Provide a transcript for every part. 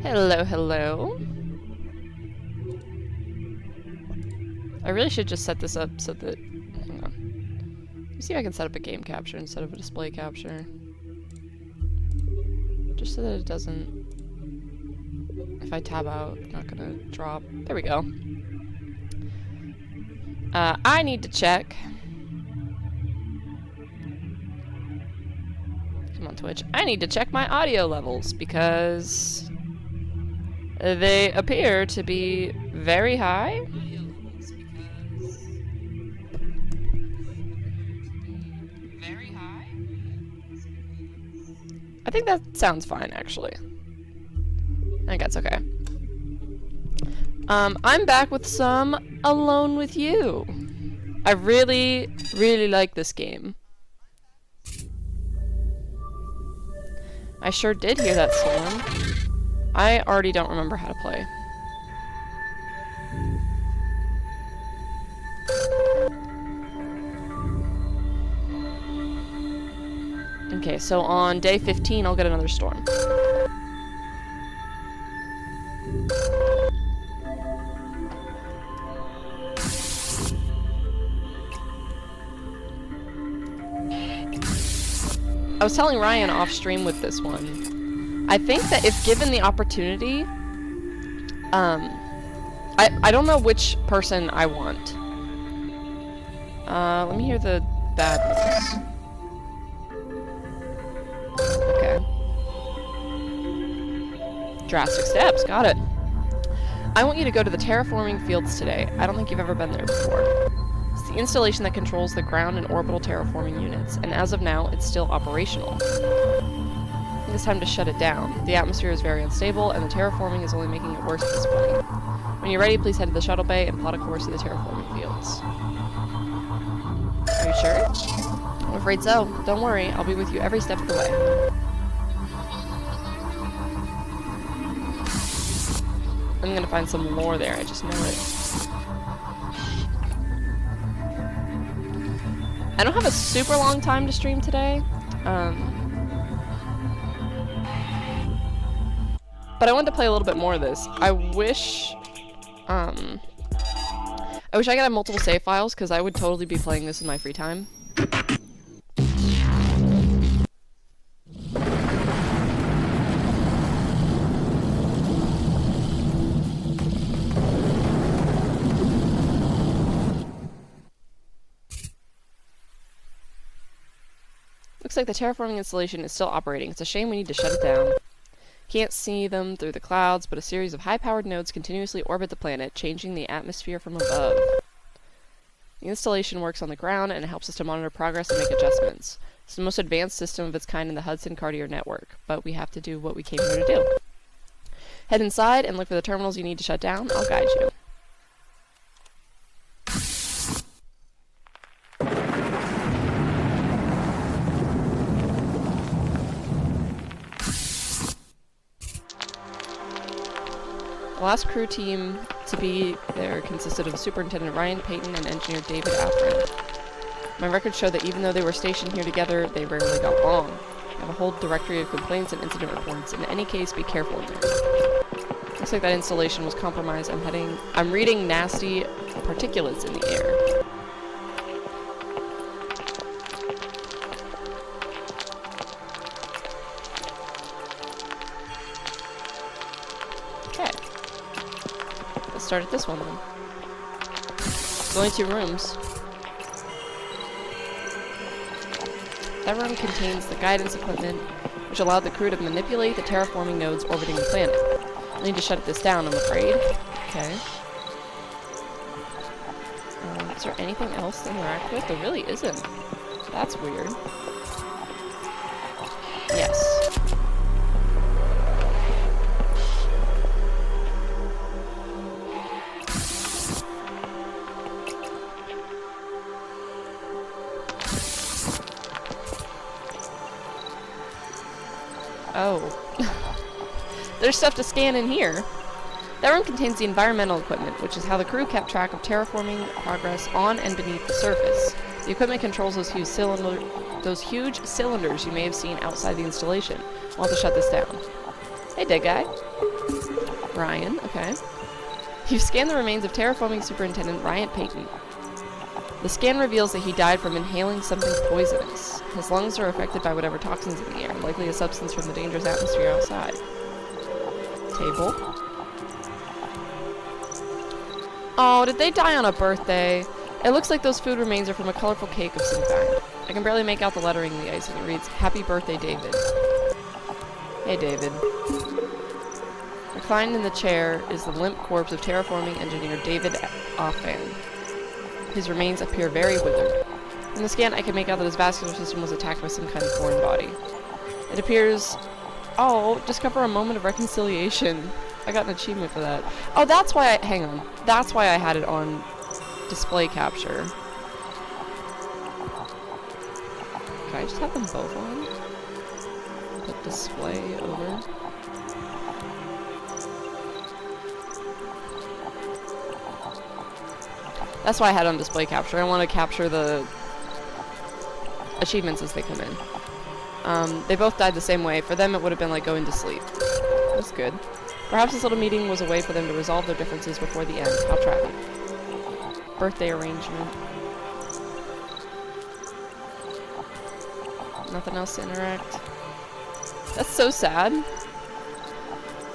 Hello, hello. I really should just set this up so that... Hang on. Let me see if I can set up a game capture instead of a display capture. Just so that it doesn't... If I tab out, it's not gonna drop. There we go. I need to check. Come on, Twitch. I need to check my audio levels because they appear to be very high. I think that sounds fine, actually. I think that's okay. I'm back with some Alone With You. I really, really like this game. I sure did hear that storm. I already don't remember how to play. Okay, so on day 15, I'll get another storm. I was telling Ryan off stream with this one. I think that if given the opportunity, I don't know which person I want. Let me hear the bad news. Okay. Drastic steps, got it. I want you to go to the terraforming fields today. I don't think you've ever been there before. It's the installation that controls the ground and orbital terraforming units, and as of now, it's still operational. I think it's time to shut it down. The atmosphere is very unstable, and the terraforming is only making it worse at this point. When you're ready, please head to the shuttle bay and plot a course to the terraforming fields. Are you sure? I'm afraid so. Don't worry, I'll be with you every step of the way. I'm gonna find some lore there, I just know it. I don't have a super long time to stream today, but I wanted to play a little bit more of this. I wish I could have multiple save files, because I would totally be playing this in my free time. Looks like the terraforming installation is still operating. It's a shame we need to shut it down. Can't see them through the clouds, but a series of high-powered nodes continuously orbit the planet, changing the atmosphere from above. The installation works on the ground, and it helps us to monitor progress and make adjustments. It's the most advanced system of its kind in the Hudson-Cartier network, but we have to do what we came here to do. Head inside and look for the terminals you need to shut down. I'll guide you. The last crew team to be there consisted of Superintendent Ryan Payton and Engineer David Afrin. My records show that even though they were stationed here together, they rarely got along. I have a whole directory of complaints and incident reports. In any case, be careful in there. Looks like that installation was compromised. I'm reading nasty particulates in the air. Start at this one then. There's only 2 rooms. That room contains the guidance equipment, which allowed the crew to manipulate the terraforming nodes orbiting the planet. I need to shut this down, I'm afraid. Okay. Is there anything else to interact with? There really isn't. That's weird. Yes. Oh. There's stuff to scan in here. That room contains the environmental equipment, which is how the crew kept track of terraforming progress on and beneath the surface. The equipment controls those huge cylinders you may have seen outside the installation. I'll have to shut this down. Hey, dead guy. Ryan, okay. You've scanned the remains of terraforming Superintendent Ryan Payton. The scan reveals that he died from inhaling something poisonous. His lungs are affected by whatever toxins in the air, likely a substance from the dangerous atmosphere outside. Table. Oh, did they die on a birthday? It looks like those food remains are from a colorful cake of some kind. I can barely make out the lettering in the icing. It reads, Happy Birthday, David. Hey, David. Reclined in the chair is the limp corpse of terraforming engineer David Offan. His remains appear very withered. In the scan, I can make out that his vascular system was attacked by some kind of foreign body. It appears... Oh, discover a moment of reconciliation. I got an achievement for that. Oh, that's why I... Hang on. That's why I had it on display capture. Can I just have them both on? Put display over. That's why I had on display capture. I want to capture the achievements as they come in. They both died the same way. For them, it would have been like going to sleep. That's good. Perhaps this little meeting was a way for them to resolve their differences before the end. I'll try it. Birthday arrangement. Nothing else to interact. That's so sad.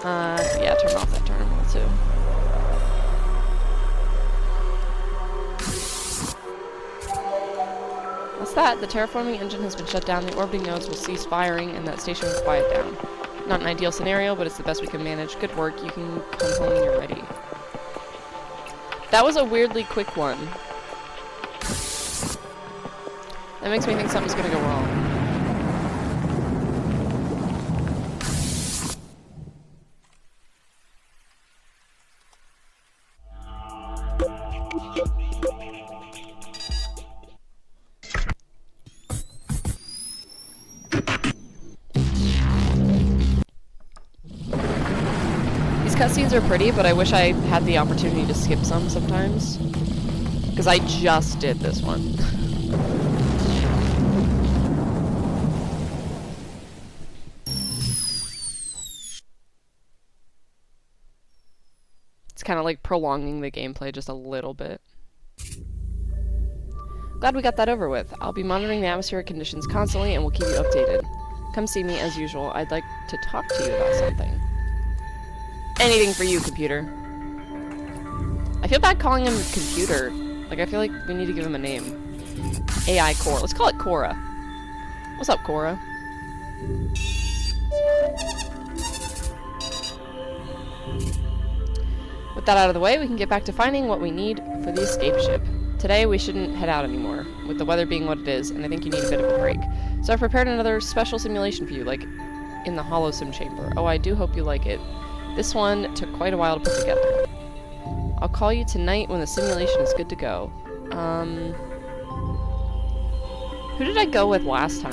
Yeah, turn off that terminal too. What's that? The terraforming engine has been shut down, the orbiting nodes will cease firing, and that station will quiet down. Not an ideal scenario, but it's the best we can manage. Good work, you can come home when you're ready. That was a weirdly quick one. That makes me think something's gonna go wrong. Cutscenes are pretty, but I wish I had the opportunity to skip some sometimes. Because I just did this one. It's kind of like prolonging the gameplay just a little bit. Glad we got that over with. I'll be monitoring the atmospheric conditions constantly and we'll keep you updated. Come see me as usual. I'd like to talk to you about something. Anything for you, computer. I feel bad calling him computer. Like, I feel like we need to give him a name. AI Cora. Let's call it Cora. What's up, Cora? With that out of the way, we can get back to finding what we need for the escape ship. Today, we shouldn't head out anymore, with the weather being what it is, and I think you need a bit of a break. So I've prepared another special simulation for you, like in the Holosim chamber. Oh, I do hope you like it. This one took quite a while to put together. I'll call you tonight when the simulation is good to go. Who did I go with last time?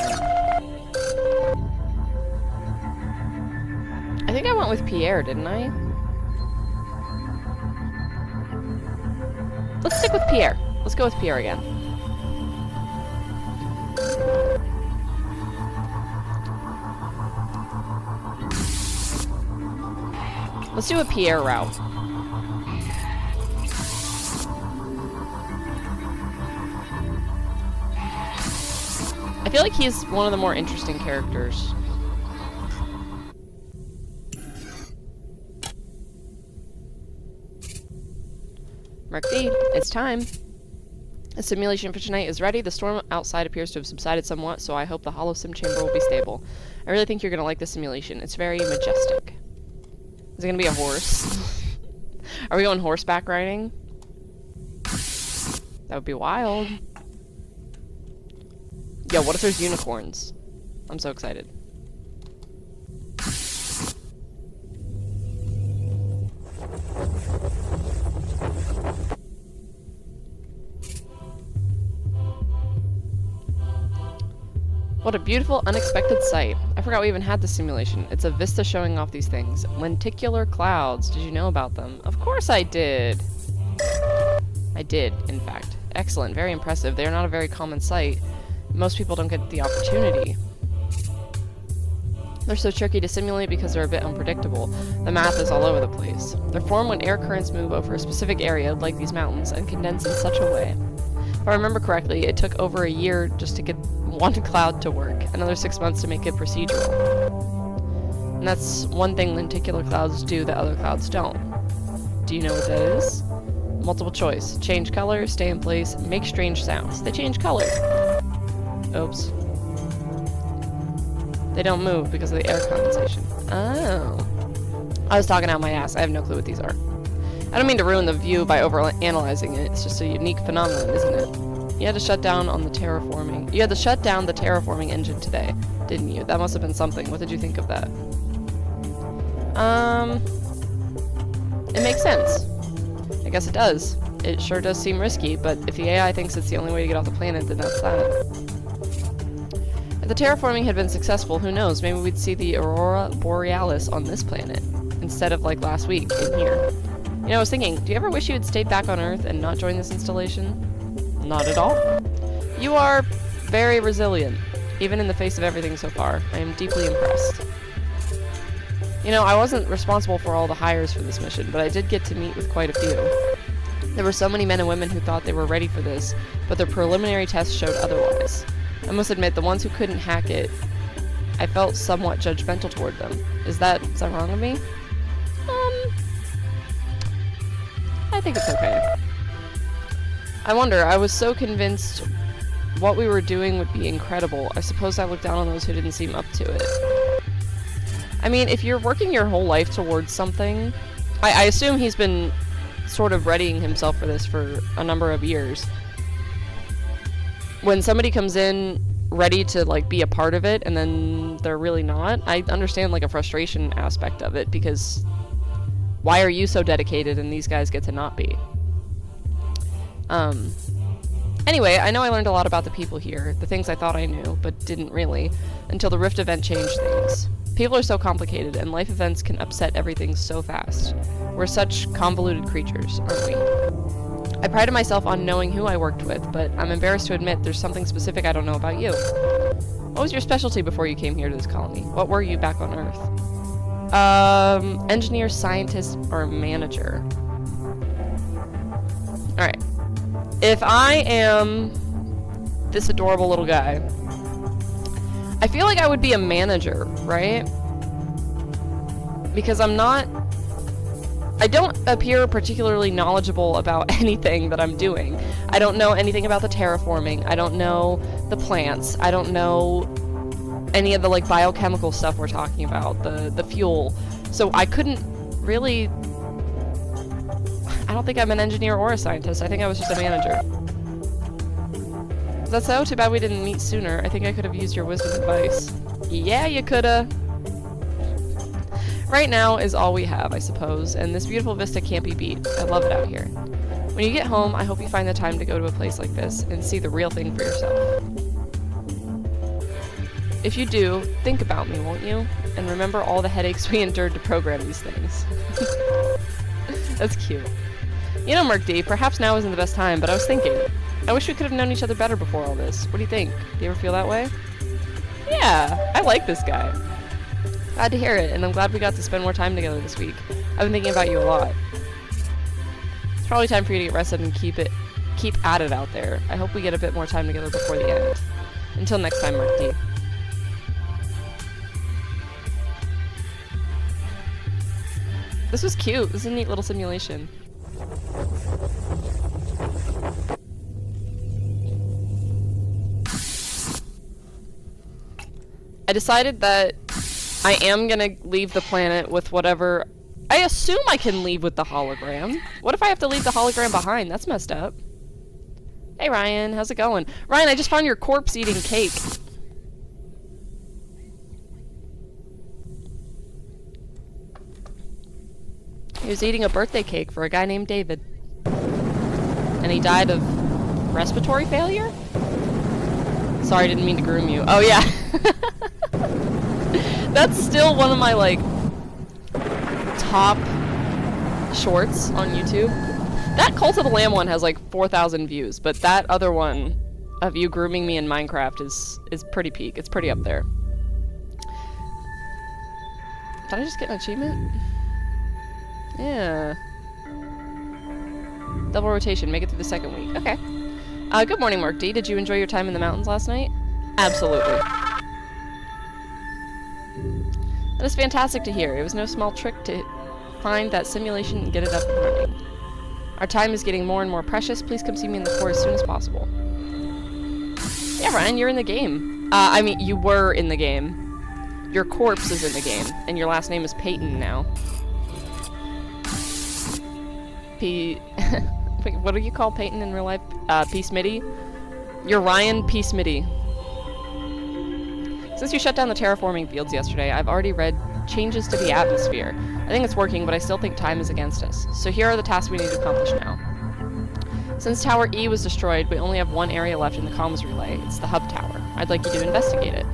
I think I went with Pierre, didn't I? Let's stick with Pierre. Let's go with Pierre again. Let's do a Pierre route. I feel like he's one of the more interesting characters. Mark D, it's time. The simulation for tonight is ready. The storm outside appears to have subsided somewhat, so I hope the Holosim chamber will be stable. I really think you're going to like the simulation. It's very majestic. Is it gonna be a horse? Are we going horseback riding? That would be wild. Yo, what if there's unicorns? I'm so excited. What a beautiful, unexpected sight. I forgot we even had this simulation. It's a vista showing off these things. Lenticular clouds. Did you know about them? Of course I did. I did, in fact. Excellent. Very impressive. They are not a very common sight. Most people don't get the opportunity. They're so tricky to simulate because they're a bit unpredictable. The math is all over the place. They're formed when air currents move over a specific area, like these mountains, and condense in such a way. If I remember correctly, it took over a year just to get one cloud to work, another 6 months to make it procedural. And that's one thing lenticular clouds do that other clouds don't. Do you know what that is? Multiple choice. Change color, stay in place, make strange sounds. They change color. Oops. They don't move because of the air condensation. Oh. I was talking out my ass. I have no clue what these are. I don't mean to ruin the view by overanalyzing it. It's just a unique phenomenon, isn't it? You had to shut down the terraforming engine today, didn't you? That must have been something. What did you think of that? It makes sense. I guess it does. It sure does seem risky, but if the AI thinks it's the only way to get off the planet, then that's that. If the terraforming had been successful, who knows, maybe we'd see the Aurora Borealis on this planet, instead of like last week, in here. You know, I was thinking, do you ever wish you had stayed back on Earth and not joined this installation? Not at all. You are very resilient, even in the face of everything so far. I am deeply impressed. You know, I wasn't responsible for all the hires for this mission, but I did get to meet with quite a few. There were so many men and women who thought they were ready for this, but their preliminary tests showed otherwise. I must admit, the ones who couldn't hack it, I felt somewhat judgmental toward them. Is that wrong of me? I think it's okay. I wonder, I was so convinced what we were doing would be incredible. I suppose I looked down on those who didn't seem up to it. I mean, if you're working your whole life towards something, I assume he's been sort of readying himself for this for a number of years. When somebody comes in ready to, like, be a part of it, and then they're really not, I understand, like, a frustration aspect of it, because why are you so dedicated and these guys get to not be? Anyway, I know I learned a lot about the people here, the things I thought I knew, but didn't really, until the Rift event changed things. People are so complicated, and life events can upset everything so fast. We're such convoluted creatures, aren't we? I prided myself on knowing who I worked with, but I'm embarrassed to admit there's something specific I don't know about you. What was your specialty before you came here to this colony? What were you back on Earth? Engineer, scientist, or manager. Alright. If I am this adorable little guy, I feel like I would be a manager, right? Because I don't appear particularly knowledgeable about anything that I'm doing. I don't know anything about the terraforming. I don't know the plants. I don't know any of the, like, biochemical stuff we're talking about, the fuel. So I couldn't really... I don't think I'm an engineer or a scientist. I think I was just a manager. That's so too bad we didn't meet sooner. I think I could have used your wisdom advice. Yeah, you coulda. Right now is all we have, I suppose, and this beautiful vista can't be beat. I love it out here. When you get home, I hope you find the time to go to a place like this and see the real thing for yourself. If you do, think about me, won't you? And remember all the headaches we endured to program these things. That's cute. You know, Merc D, perhaps now isn't the best time, but I was thinking. I wish we could have known each other better before all this. What do you think? Do you ever feel that way? Yeah, I like this guy. Glad to hear it, and I'm glad we got to spend more time together this week. I've been thinking about you a lot. It's probably time for you to get rested and keep at it out there. I hope we get a bit more time together before the end. Until next time, Mark D. This was cute. This is a neat little simulation. I decided that I am gonna leave the planet with whatever... I assume I can leave with the hologram. What if I have to leave the hologram behind? That's messed up. Hey Ryan, how's it going? Ryan, I just found your corpse eating cake. He was eating a birthday cake for a guy named David. And he died of respiratory failure? Sorry, didn't mean to groom you. Oh yeah. That's still one of my, like, top shorts on YouTube. That Cult of the Lamb one has like 4,000 views, but that other one of you grooming me in Minecraft is pretty peak. It's pretty up there. Did I just get an achievement? Yeah. Double rotation, make it through the second week. Okay. Good morning, Mark D. Did you enjoy your time in the mountains last night? Absolutely. That is fantastic to hear. It was no small trick to find that simulation and get it up and running. Our time is getting more and more precious. Please come see me in the core as soon as possible. Yeah, Ryan, you're in the game. I mean, you were in the game. Your corpse is in the game, and your last name is Peyton now. Wait, what do you call Peyton in real life? P. Smitty? You're Ryan P. Smitty. Since you shut down the terraforming fields yesterday, I've already read changes to the atmosphere. I think it's working, but I still think time is against us. So here are the tasks we need to accomplish now. Since Tower E was destroyed, we only have one area left in the comms relay. It's the hub tower. I'd like you to investigate it.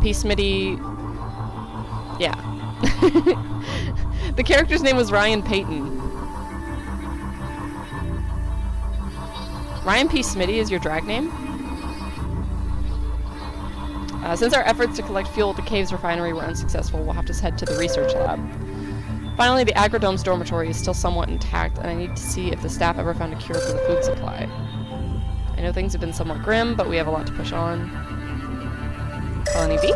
P. Smitty... Yeah. The character's name was Ryan Peyton. Ryan P. Smitty is your drag name? Since our efforts to collect fuel at the Caves refinery were unsuccessful, we'll have to head to the research lab. Finally, the Agrodome's dormitory is still somewhat intact, and I need to see if the staff ever found a cure for the food supply. I know things have been somewhat grim, but we have a lot to push on. Colony B?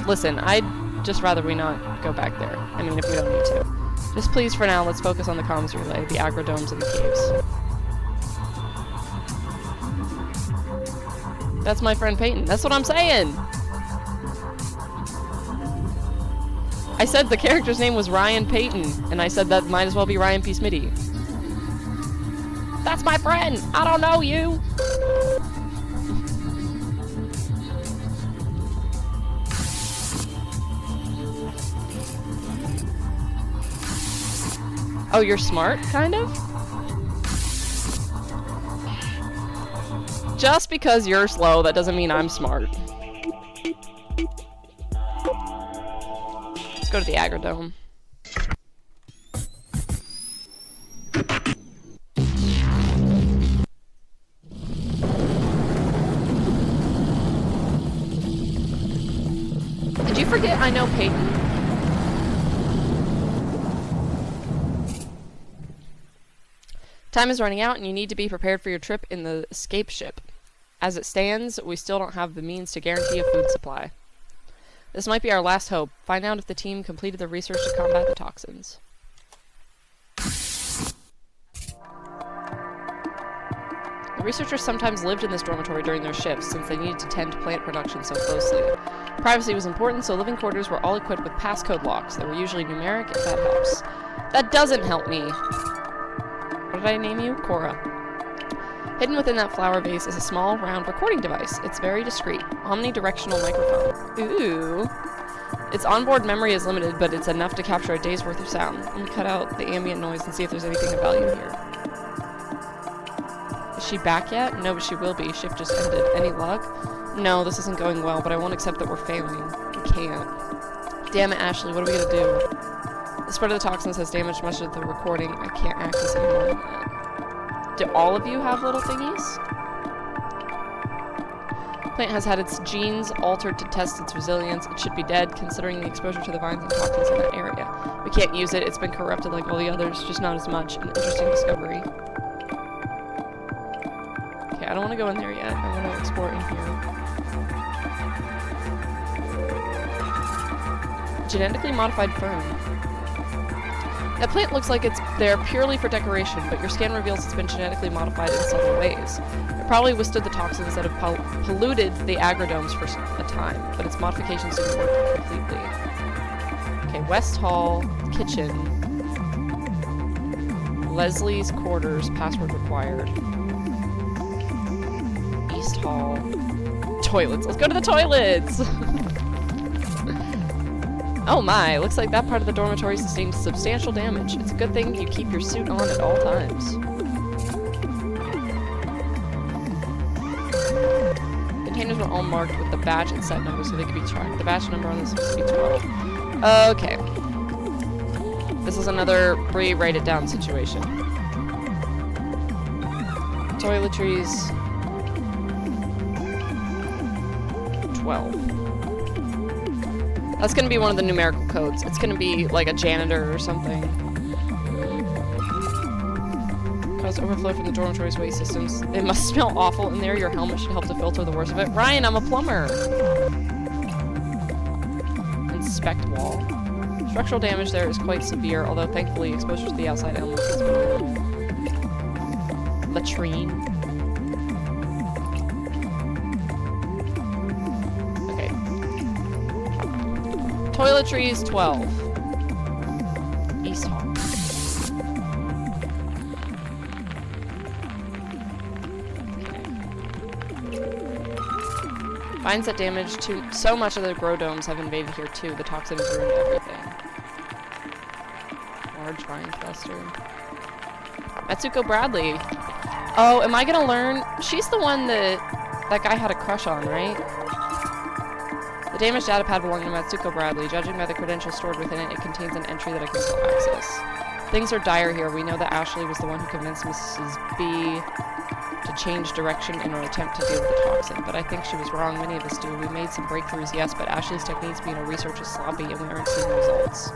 Listen, I'd just rather we not go back there. I mean, if we don't need to. Just please, for now, let's focus on the comms relay, the Agrodomes, and the caves. That's my friend Peyton. That's what I'm saying! I said the character's name was Ryan Peyton, and I said that might as well be Ryan P. Smitty. That's my friend! I don't know you! Oh, you're smart, kind of? Just because you're slow, that doesn't mean I'm smart. Let's go to the Agrodome. Did you forget I know Peyton? Time is running out, and you need to be prepared for your trip in the escape ship. As it stands, we still don't have the means to guarantee a food supply. This might be our last hope. Find out if the team completed the research to combat the toxins. The researchers sometimes lived in this dormitory during their shifts, since they needed to tend to plant production so closely. Privacy was important, so living quarters were all equipped with passcode locks. They were usually numeric, if that helps. That doesn't help me! What did I name you? Cora. Hidden within that flower vase is a small, round recording device. It's very discreet. Omnidirectional microphone. Ooh. Its onboard memory is limited, but it's enough to capture a day's worth of sound. Let me cut out the ambient noise and see if there's anything of value here. Is she back yet? No, but she will be. Shift just ended. Any luck? No, this isn't going well, but I won't accept that we're failing. We can't. Damn it, Ashley, what are we gonna do? The spread of the toxins has damaged much of the recording. I can't access any more than that. Do all of you have little thingies? Plant has had its genes altered to test its resilience. It should be dead, considering the exposure to the vines and toxins in that area. We can't use it. It's been corrupted like all the others, just not as much. An interesting discovery. Okay, I don't want to go in there yet. I want to explore in here. Genetically modified fern. That plant looks like it's there purely for decoration, but your scan reveals it's been genetically modified in subtle ways. It probably withstood the toxins that have polluted the agrodomes for a time, but its modifications didn't work completely. Okay, West Hall, kitchen, Leslie's quarters, password required. East Hall, toilets. Let's go to the toilets! Oh my, looks like that part of the dormitory sustained substantial damage. It's a good thing you keep your suit on at all times. Containers were all marked with the batch and set number so they could be tracked. The batch number on this was to be 12. Okay. This is another pre-write it down situation. Toiletries. 12. That's gonna be one of the numerical codes. It's gonna be like a janitor or something. Cause overflow from the dormitory's waste systems. It must smell awful in there. Your helmet should help to filter the worst of it. Ryan, I'm a plumber! Inspect wall. Structural damage there is quite severe, although thankfully exposure to the outside elements is minimal. Latrine. Okay. Toiletries 12. East Hall. Finds that damage to so much of the grow domes have invaded here too. The toxin has ruined everything. Large vine cluster. Matsuko Bradley. Oh, am I gonna learn? She's the one that guy had a crush on, right? The damaged data pad belonging to Matsuko Bradley. Judging by the credentials stored within it, it contains an entry that I can still access. Things are dire here. We know that Ashley was the one who convinced Mrs. B to change direction in her attempt to deal with the toxin, but I think she was wrong. Many of us do. We made some breakthroughs, yes, but Ashley's techniques being her research is sloppy and we aren't seeing results.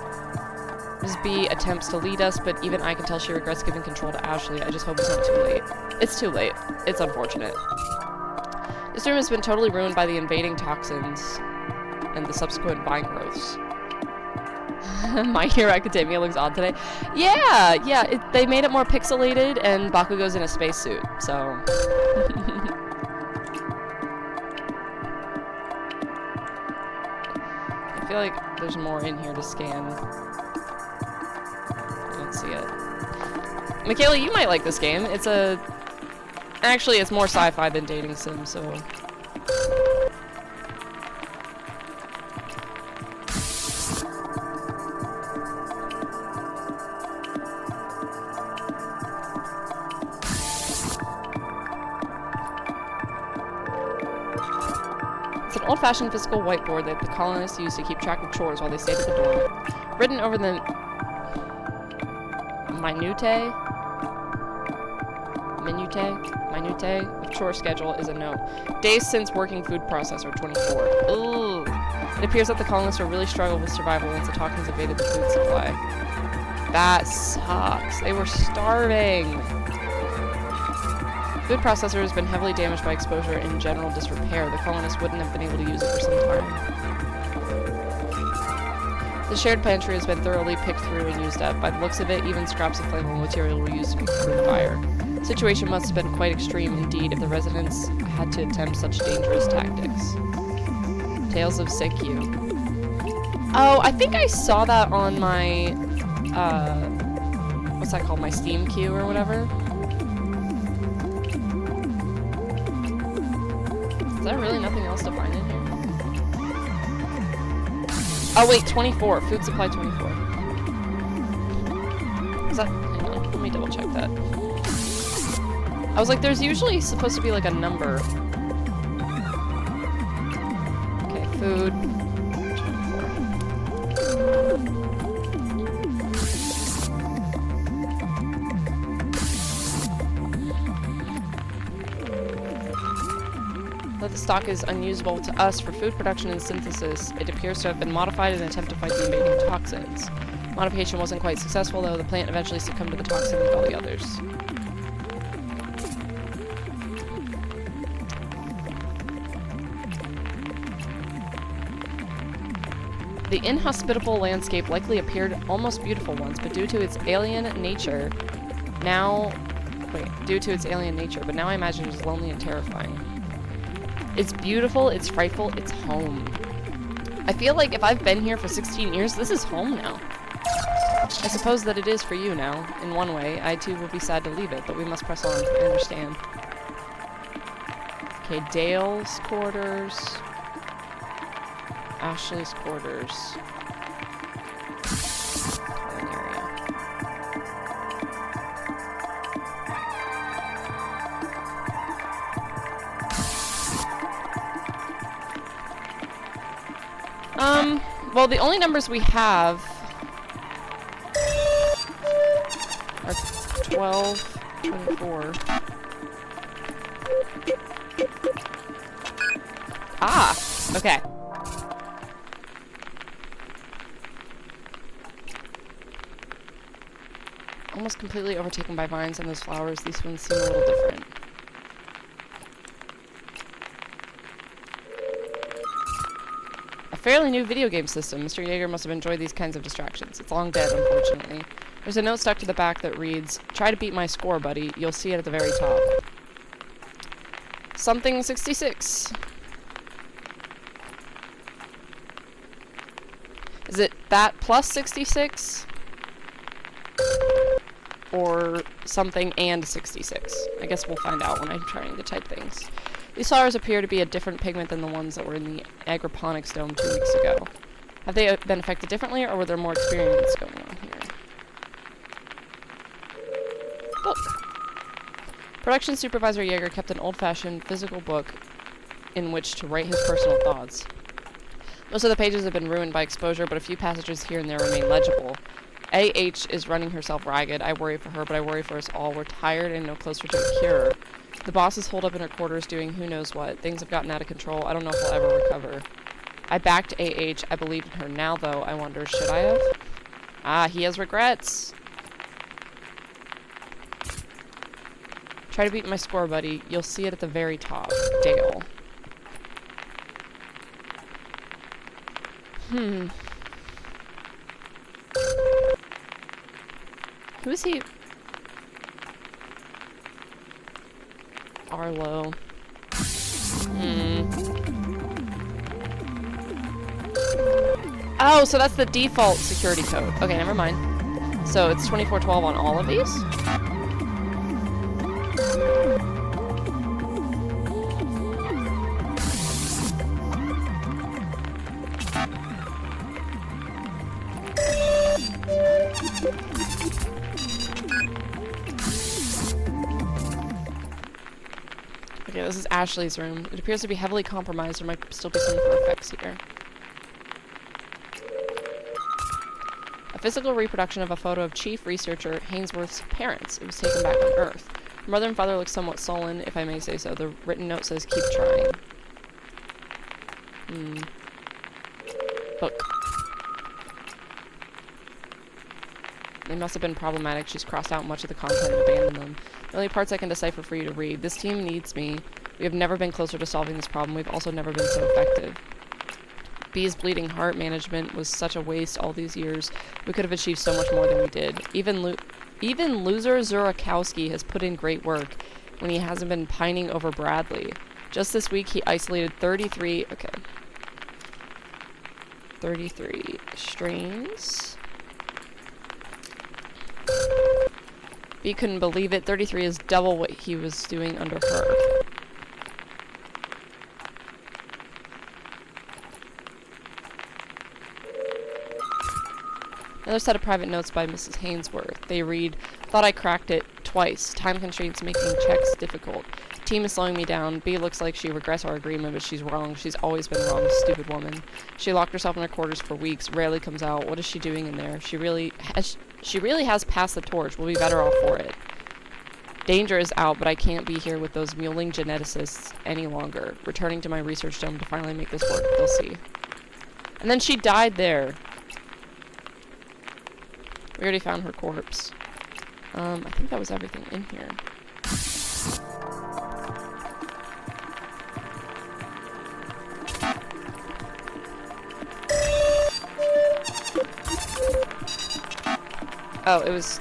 Mrs. B attempts to lead us, but even I can tell she regrets giving control to Ashley. I just hope it's not too late. It's too late. It's unfortunate. This room has been totally ruined by the invading toxins and the subsequent vine growths. My Hero Academia looks odd today. Yeah, they made it more pixelated, and Bakugo's in a spacesuit, so... I feel like there's more in here to scan. I don't see it. Michaela, you might like this game. It's a... Actually, it's more sci-fi than dating sim, so... Old-fashioned physical whiteboard that the colonists used to keep track of chores while they stayed at the dorm. Written over the minutiae of chore schedule is a note. Days since working food processor, 24. Ooh. It appears that the colonists are really struggling with survival once the toxins invaded the food supply. That sucks. They were starving. Food processor has been heavily damaged by exposure and in general disrepair. The colonists wouldn't have been able to use it for some time. The shared pantry has been thoroughly picked through and used up. By the looks of it, even scraps of flammable material were used to create fire. The situation must have been quite extreme indeed if the residents had to attempt such dangerous tactics. Tales of Seikyu. Oh, I think I saw that on my, what's that called? My Steam queue or whatever. Is there really nothing else to find in here? Oh wait, 24. Food supply 24. Is that... Hang on, let me double check that. I was like, there's usually supposed to be like a number. Okay, food. 24. Though the stock is unusable to us for food production and synthesis, it appears to have been modified in an attempt to fight the invading toxins. Modification wasn't quite successful, though. The plant eventually succumbed to the toxin like all the others. The inhospitable landscape likely appeared almost beautiful once, but due to its alien nature, but now I imagine it is lonely and terrifying. It's beautiful, it's frightful, it's home. I feel like if I've been here for 16 years, this is home now. I suppose that it is for you now, in one way. I too will be sad to leave it, but we must press on. I understand. Okay, Dale's quarters. Ashley's quarters. Common area. Well, the only numbers we have are 12, 24. Ah, okay. almost completely overtaken by vines and those flowers. These ones seem a little different. A fairly new video game system. Mr. Yeager must have enjoyed these kinds of distractions. It's long dead, unfortunately. There's a note stuck to the back that reads, "Try to beat my score, buddy. You'll see it at the very top." Something 66. Is it that plus 66? Or something and 66? I guess we'll find out when I'm trying to type things. These flowers appear to be a different pigment than the ones that were in the agroponics dome 2 weeks ago. Have they been affected differently, or were there more experiments going on here? Book. Production supervisor Yeager kept an old-fashioned physical book in which to write his personal thoughts. Most of the pages have been ruined by exposure, but a few passages here and there remain legible. A.H. is running herself ragged. I worry for her, but I worry for us all. We're tired and no closer to a cure. The boss is holed up in her quarters doing who knows what. Things have gotten out of control. I don't know if we'll ever recover. I backed A.H. I believed in her. Now, though, I wonder, should I have? Ah, he has regrets. Try to beat my score, buddy. You'll see it at the very top. Dale. Who is he? Arlo. Oh, so that's the default security code. Okay, never mind. So it's 2412 on all of these? Okay, this is Ashley's room. It appears to be heavily compromised. There might still be some for effects here. A physical reproduction of a photo of Chief Researcher Hainsworth's parents. It was taken back on Earth. Her mother and father look somewhat sullen, if I may say so. The written note says, "Keep trying." Book. They must have been problematic. She's crossed out much of the content and abandoned them. The only parts I can decipher for you to read. This team needs me. We have never been closer to solving this problem. We've also never been so effective. B's bleeding heart management was such a waste all these years. We could have achieved so much more than we did. Even loser Zurakowski has put in great work when he hasn't been pining over Bradley. Just this week he isolated 33 strains. B couldn't believe it. 33 is double what he was doing under her. Another set of private notes by Mrs. Hainsworth. They read, "Thought I cracked it twice. Time constraints making checks difficult. Team is slowing me down. B looks like she regrets our agreement, but she's wrong. She's always been wrong, stupid woman. She locked herself in her quarters for weeks, rarely comes out. What is she doing in there? She really has passed the torch. We'll be better off for it. Danger is out, but I can't be here with those mewling geneticists any longer. Returning to my research dome to finally make this work. They'll see." And then she died there. We already found her corpse. I think that was everything in here. Oh, it was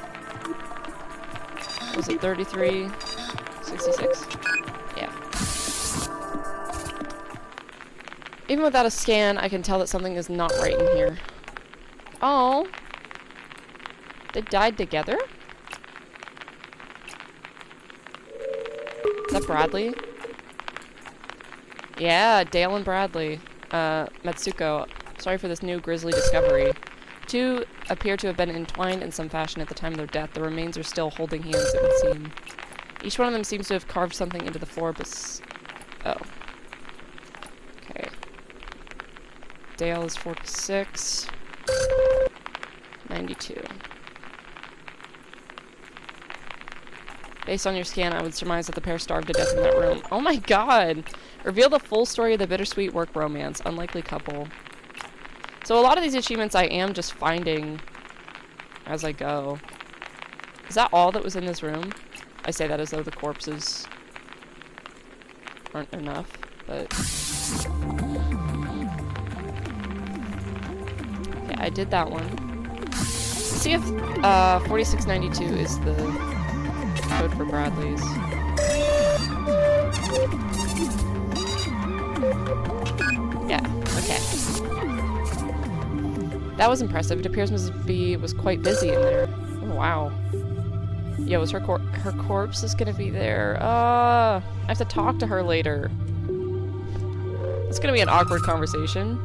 it 3366? Yeah. Even without a scan, I can tell that something is not right in here. Oh. They died together? Is that Bradley? Yeah, Dale and Bradley. Matsuko, sorry for this new grisly discovery. Two appear to have been entwined in some fashion at the time of their death. The remains are still holding hands, it would seem. Each one of them seems to have carved something into the floor, but oh. Okay. Dale is 46. 92. Based on your scan, I would surmise that the pair starved to death in that room. Oh my god! Reveal the full story of the bittersweet work romance. Unlikely couple. So a lot of these achievements I am just finding as I go. Is that all that was in this room? I say that as though the corpses aren't enough, but... Okay, I did that one. Let's see if 4692 is the code for Bradley's. Yeah, okay. That was impressive. It appears Mrs. B was quite busy in there. Oh, wow. Yeah, was her corpse is gonna be there. I have to talk to her later. It's gonna be an awkward conversation.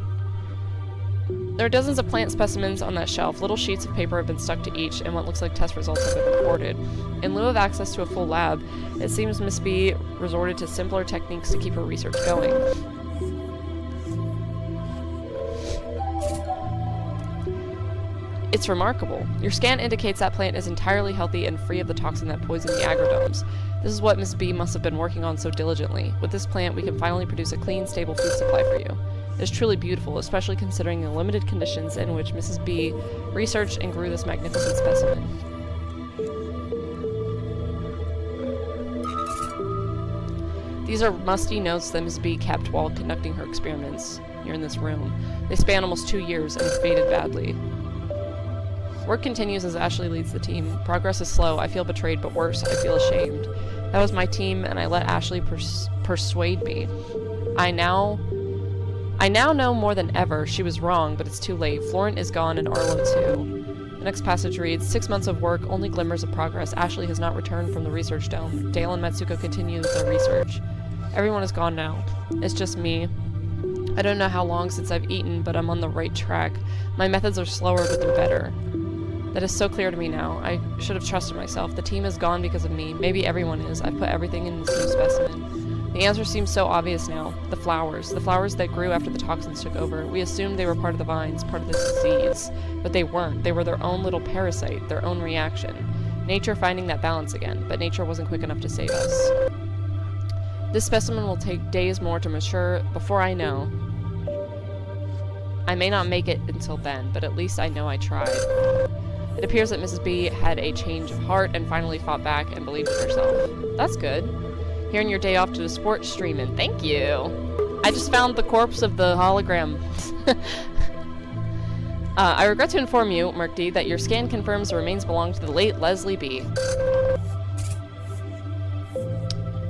There are dozens of plant specimens on that shelf. Little sheets of paper have been stuck to each, and what looks like test results have been reported. In lieu of access to a full lab, it seems Miss B resorted to simpler techniques to keep her research going. It's remarkable. Your scan indicates that plant is entirely healthy and free of the toxin that poisoned the agrodomes. This is what Miss B must have been working on so diligently. With this plant, we can finally produce a clean, stable food supply for you. It is truly beautiful, especially considering the limited conditions in which Mrs. B researched and grew this magnificent specimen. These are musty notes that Miss B kept while conducting her experiments here in this room. They span almost 2 years and have faded badly. Work continues as Ashley leads the team. Progress is slow. I feel betrayed, but worse, I feel ashamed. That was my team, and I let Ashley persuade me. I now know more than ever. She was wrong, but it's too late. Florent is gone, and Arlo too. The next passage reads, 6 months of work, only glimmers of progress. Ashley has not returned from the research dome. Dale and Matsuko continue their research. Everyone is gone now. It's just me. I don't know how long since I've eaten, but I'm on the right track. My methods are slower, but they're better. That is so clear to me now. I should have trusted myself. The team is gone because of me. Maybe everyone is. I've put everything in this new specimen. The answer seems so obvious now. The flowers that grew after the toxins took over. We assumed they were part of the vines, part of the disease. But they weren't. They were their own little parasite, their own reaction. Nature finding that balance again, but nature wasn't quick enough to save us. This specimen will take days more to mature before I know. I may not make it until then, but at least I know I tried. It appears that Mrs. B had a change of heart and finally fought back and believed in herself. That's good. Here on your day off to the sports streaming. Thank you! I just found the corpse of the hologram. I regret to inform you, Murkdy, that your scan confirms the remains belong to the late Leslie B.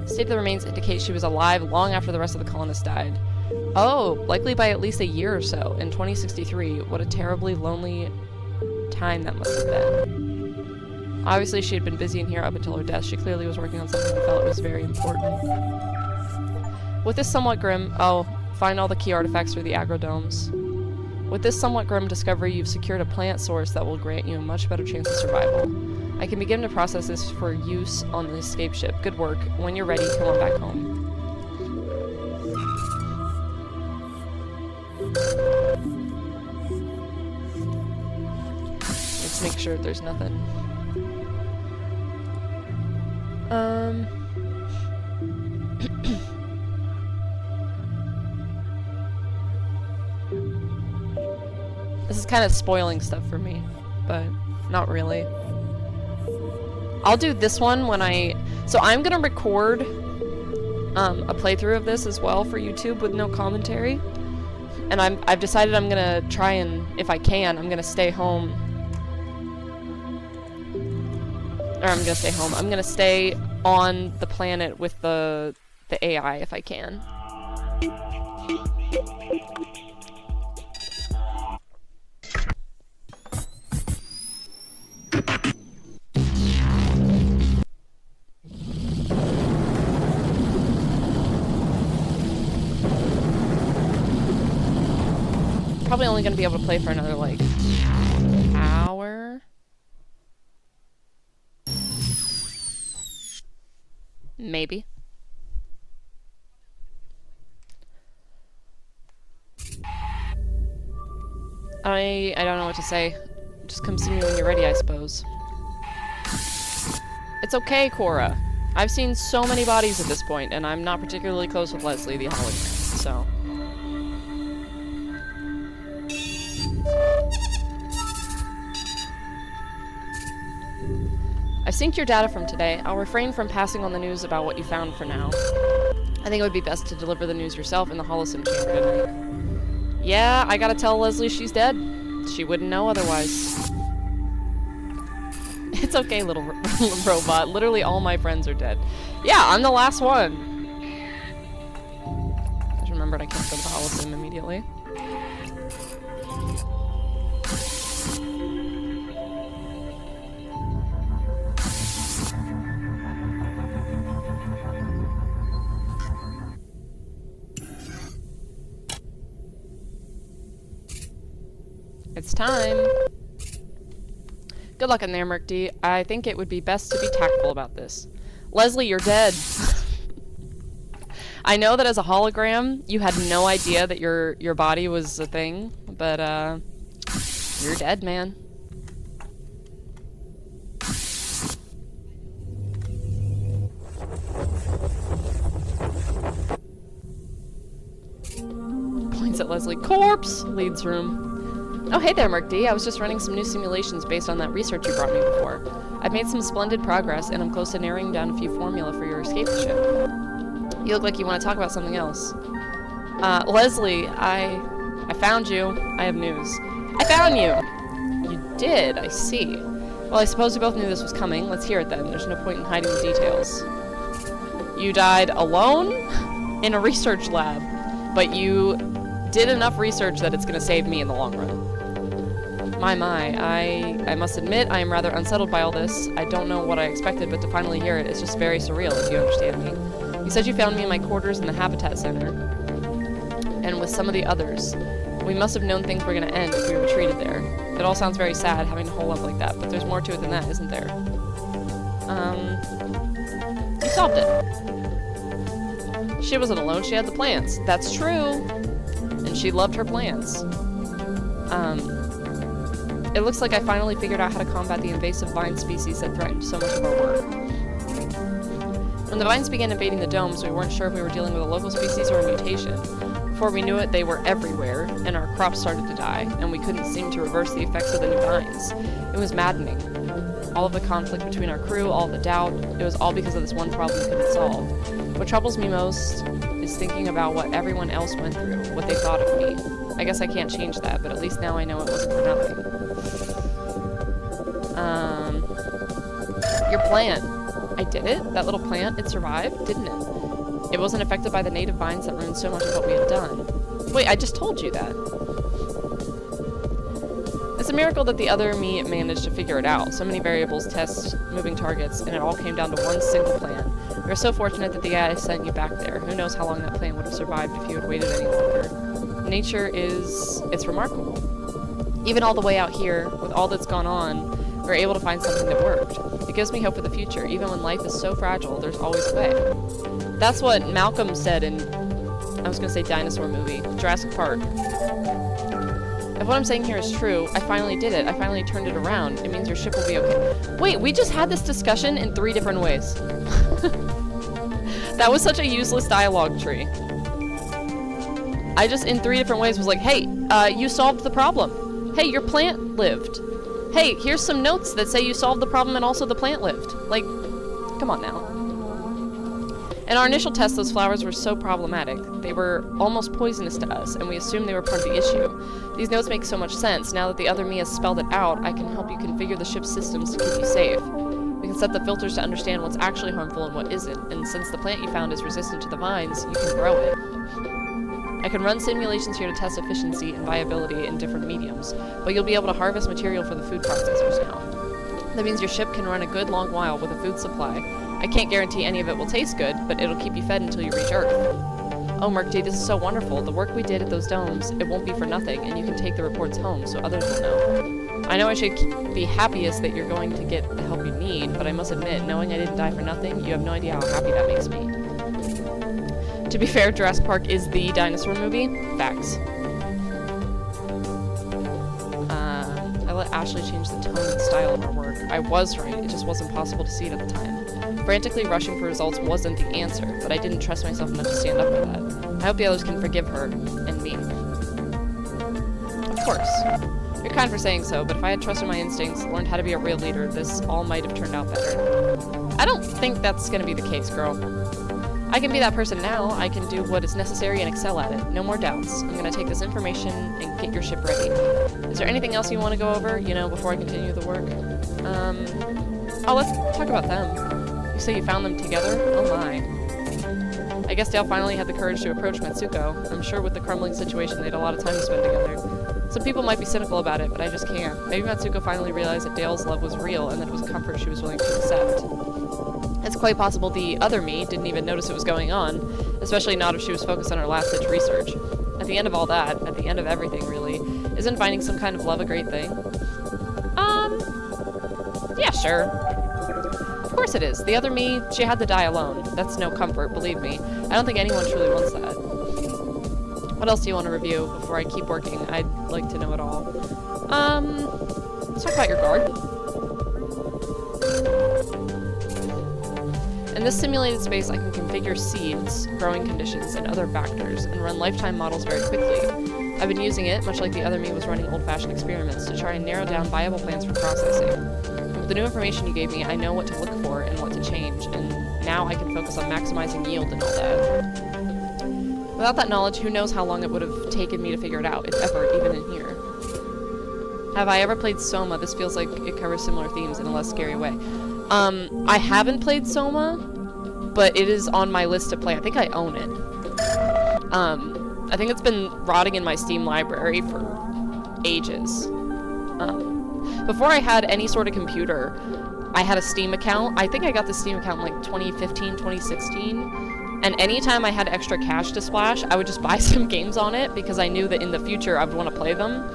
State of the remains indicates she was alive long after the rest of the colonists died. Oh, likely by at least a year or so, in 2063. What a terribly lonely time that must have been. Obviously, she had been busy in here up until her death. She clearly was working on something and felt it was very important. With this somewhat grim... Oh, find all the key artifacts through the agrodomes. With this somewhat grim discovery, you've secured a plant source that will grant you a much better chance of survival. I can begin to process this for use on the escape ship. Good work. When you're ready, come on back home. Let's make sure there's nothing. This is kind of spoiling stuff for me, but not really. I'll do this one when so I'm gonna record a playthrough of this as well for YouTube with no commentary. And I've decided I'm gonna try and, if I can, I'm gonna stay home. Or I'm gonna stay home. I'm gonna stay on the planet with the AI if I can. Probably only gonna be able to play for another, like, hour? Maybe. I don't know what to say. Just come see me when you're ready, I suppose. It's okay, Cora. I've seen so many bodies at this point, and I'm not particularly close with Leslie the hologram, so... synced your data from today. I'll refrain from passing on the news about what you found for now. I think it would be best to deliver the news yourself in the holosim chamber tonight. Yeah, I gotta tell Leslie she's dead. She wouldn't know otherwise. It's okay, little robot. Literally all my friends are dead. Yeah, I'm the last one. I just remembered I can't go to the holosim immediately. It's time. Good luck in there, Merc D. I think it would be best to be tactful about this. Leslie, you're dead. I know that as a hologram, you had no idea that your body was a thing, but you're dead, man. Points at Leslie. Corpse! Leads room. Oh, hey there, Merc D. I was just running some new simulations based on that research you brought me before. I've made some splendid progress, and I'm close to narrowing down a few formula for your escape ship. You look like you want to talk about something else. Leslie, I found you. I have news. I found you! You did, I see. Well, I suppose we both knew this was coming. Let's hear it then. There's no point in hiding the details. You died alone? In a research lab. But you did enough research that it's going to save me in the long run. My, I must admit I am rather unsettled by all this. I don't know what I expected, but to finally hear it is just very surreal, if you understand me. You said you found me in my quarters in the Habitat Center, and with some of the others. We must have known things were going to end if we retreated there. It all sounds very sad, having to hole up like that, but there's more to it than that, isn't there? You solved it. She wasn't alone, she had the plants. That's true! And she loved her plants. It looks like I finally figured out how to combat the invasive vine species that threatened so much of our work. When the vines began invading the domes, we weren't sure if we were dealing with a local species or a mutation. Before we knew it, they were everywhere, and our crops started to die, and we couldn't seem to reverse the effects of the new vines. It was maddening. All of the conflict between our crew, all the doubt, it was all because of this one problem we couldn't solve. What troubles me most is thinking about what everyone else went through, what they thought of me. I guess I can't change that, but at least now I know it wasn't for nothing. Your plant. I did it? That little plant, it survived, didn't it? It wasn't affected by the native vines that ruined so much of what we had done. Wait, I just told you that. It's a miracle that the other me managed to figure it out. So many variables, tests, moving targets, and it all came down to one single plan. We are so fortunate that the guy sent you back there. Who knows how long that plan would have survived if you had waited any longer. Nature it's remarkable. Even all the way out here, with all that's gone on, we were able to find something that worked. It gives me hope for the future. Even when life is so fragile, there's always a way. That's what Malcolm said in, I was going to say dinosaur movie, Jurassic Park. If what I'm saying here is true, I finally did it. I finally turned it around. It means your ship will be okay. Wait, we just had this discussion in 3 different ways. That was such a useless dialogue tree. I just, in 3 different ways, was like, hey, you solved the problem. Hey, your plant lived. Hey, here's some notes that say you solved the problem and also the plant lived. Like, come on now. In our initial test, those flowers were so problematic. They were almost poisonous to us, and we assumed they were part of the issue. These notes make so much sense. Now that the other me has spelled it out, I can help you configure the ship's systems to keep you safe. We can set the filters to understand what's actually harmful and what isn't, and since the plant you found is resistant to the vines, you can grow it. I can run simulations here to test efficiency and viability in different mediums, but you'll be able to harvest material for the food processors now. That means your ship can run a good long while with a food supply. I can't guarantee any of it will taste good, but it'll keep you fed until you reach Earth. Oh, Merc D, this is so wonderful. The work we did at those domes, it won't be for nothing, and you can take the reports home so others will know. I know I should be happiest that you're going to get the help you need, but I must admit, knowing I didn't die for nothing, you have no idea how happy that makes me. To be fair, Jurassic Park is the dinosaur movie. Facts. I let Ashley change the tone and style of our work. I was right, it just wasn't possible to see it at the time. Frantically rushing for results wasn't the answer, but I didn't trust myself enough to stand up for that. I hope the others can forgive her, and me. Of course. You're kind for saying so, but if I had trusted my instincts, learned how to be a real leader, this all might have turned out better. I don't think that's gonna be the case, girl. I can be that person now. I can do what is necessary and excel at it. No more doubts. I'm gonna take this information and get your ship ready. Is there anything else you want to go over, you know, before I continue the work? Oh, let's talk about them. You say you found them together? Oh my. I guess Dale finally had the courage to approach Matsuko. I'm sure with the crumbling situation, they had a lot of time to spend together. Some people might be cynical about it, but I just can't. Maybe Matsuko finally realized that Dale's love was real and that it was a comfort she was willing to accept. It's quite possible the other me didn't even notice it was going on, especially not if she was focused on her last-ditch research. At the end of all that, at the end of everything, really, isn't finding some kind of love a great thing? Yeah, sure. Of course it is. The other me, she had to die alone. That's no comfort, believe me. I don't think anyone truly wants that. What else do you want to review before I keep working? I'd like to know it all. Let's talk about your garden. In this simulated space, I can configure seeds, growing conditions, and other factors, and run lifetime models very quickly. I've been using it, much like the other me was running old-fashioned experiments, to try and narrow down viable plans for processing. With the new information you gave me, I know what to look for and what to change, and now I can focus on maximizing yield and all that. Without that knowledge, who knows how long it would have taken me to figure it out, if ever, even in here. Have I ever played Soma? This feels like it covers similar themes in a less scary way. I haven't played Soma, but it is on my list to play. I think I own it. I think it's been rotting in my Steam library for ages. Before I had any sort of computer, I had a Steam account. I think I got the Steam account in like 2015, 2016. And anytime I had extra cash to splash, I would just buy some games on it because I knew that in the future I would want to play them.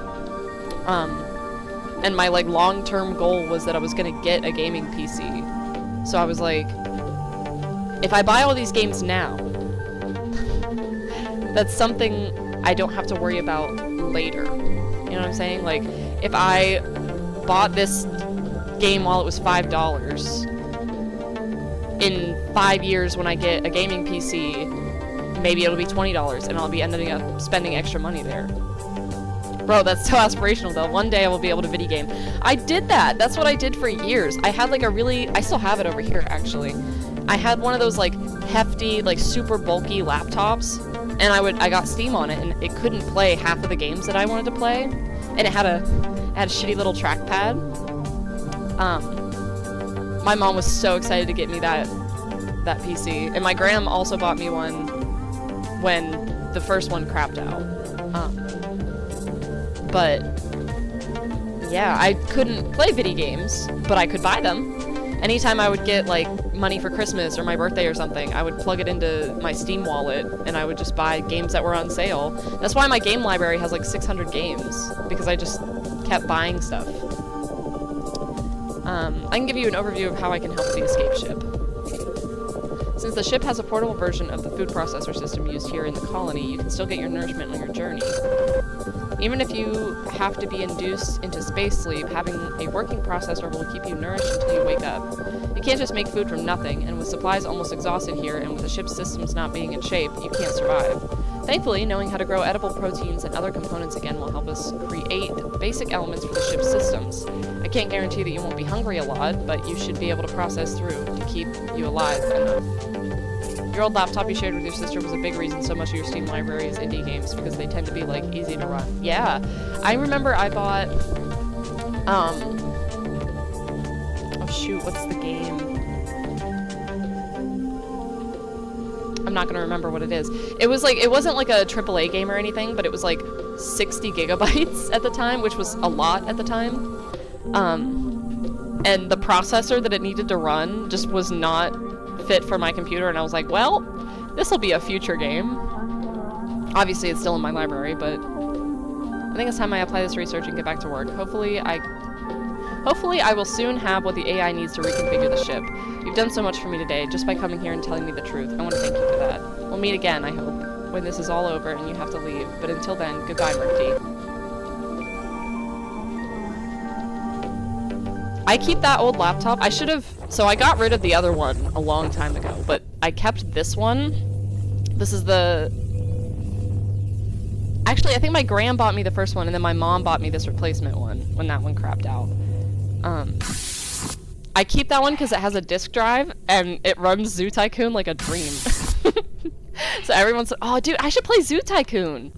And my like long-term goal was that I was gonna get a gaming PC. So I was like, if I buy all these games now, that's something I don't have to worry about later. You know what I'm saying? Like, if I bought this game while it was $5, in 5 years when I get a gaming PC, maybe it'll be $20 and I'll be ending up spending extra money there. Bro, that's so aspirational though. One day I will be able to video game. I did that. That's what I did for years. I had like I still have it over here actually. I had one of those like hefty, like super bulky laptops, and I got Steam on it, and it couldn't play half of the games that I wanted to play, and it had a shitty little trackpad. My mom was so excited to get me that PC, and my gram also bought me one when the first one crapped out. But yeah, I couldn't play video games, but I could buy them. Anytime I would get like money for Christmas or my birthday or something, I would plug it into my Steam wallet and I would just buy games that were on sale. That's why my game library has like 600 games, because I just kept buying stuff. I can give you an overview of how I can help the escape ship. Since the ship has a portable version of the food processor system used here in the colony, you can still get your nourishment on your journey. Even if you have to be induced into space sleep, having a working processor will keep you nourished until you wake up. You can't just make food from nothing, and with supplies almost exhausted here, and with the ship's systems not being in shape, you can't survive. Thankfully, knowing how to grow edible proteins and other components again will help us create the basic elements for the ship's systems. I can't guarantee that you won't be hungry a lot, but you should be able to process through to keep you alive enough. Your old laptop you shared with your sister was a big reason so much of your Steam library is indie games, because they tend to be, like, easy to run. Yeah. I remember I bought, oh shoot, what's the game? I'm not gonna remember what it is. It was like, it wasn't like a AAA game or anything, but it was like 60 gigabytes at the time, which was a lot at the time. And the processor that it needed to run just was not fit for my computer, and I was like, well, this will be a future game. Obviously, it's still in my library, but I think it's time I apply this research and get back to work. Hopefully I will soon have what the AI needs to reconfigure the ship. You've done so much for me today, just by coming here and telling me the truth. I want to thank you for that. We'll meet again, I hope, when this is all over and you have to leave. But until then, goodbye, Murky. I keep that old laptop. I should have... So I got rid of the other one a long time ago, but I kept this one. This is the Actually, I think my gram bought me the first one, and then my mom bought me this replacement one when that one crapped out. I keep that one because it has a disk drive, and it runs Zoo Tycoon like a dream. So everyone's like, oh, dude, I should play Zoo Tycoon.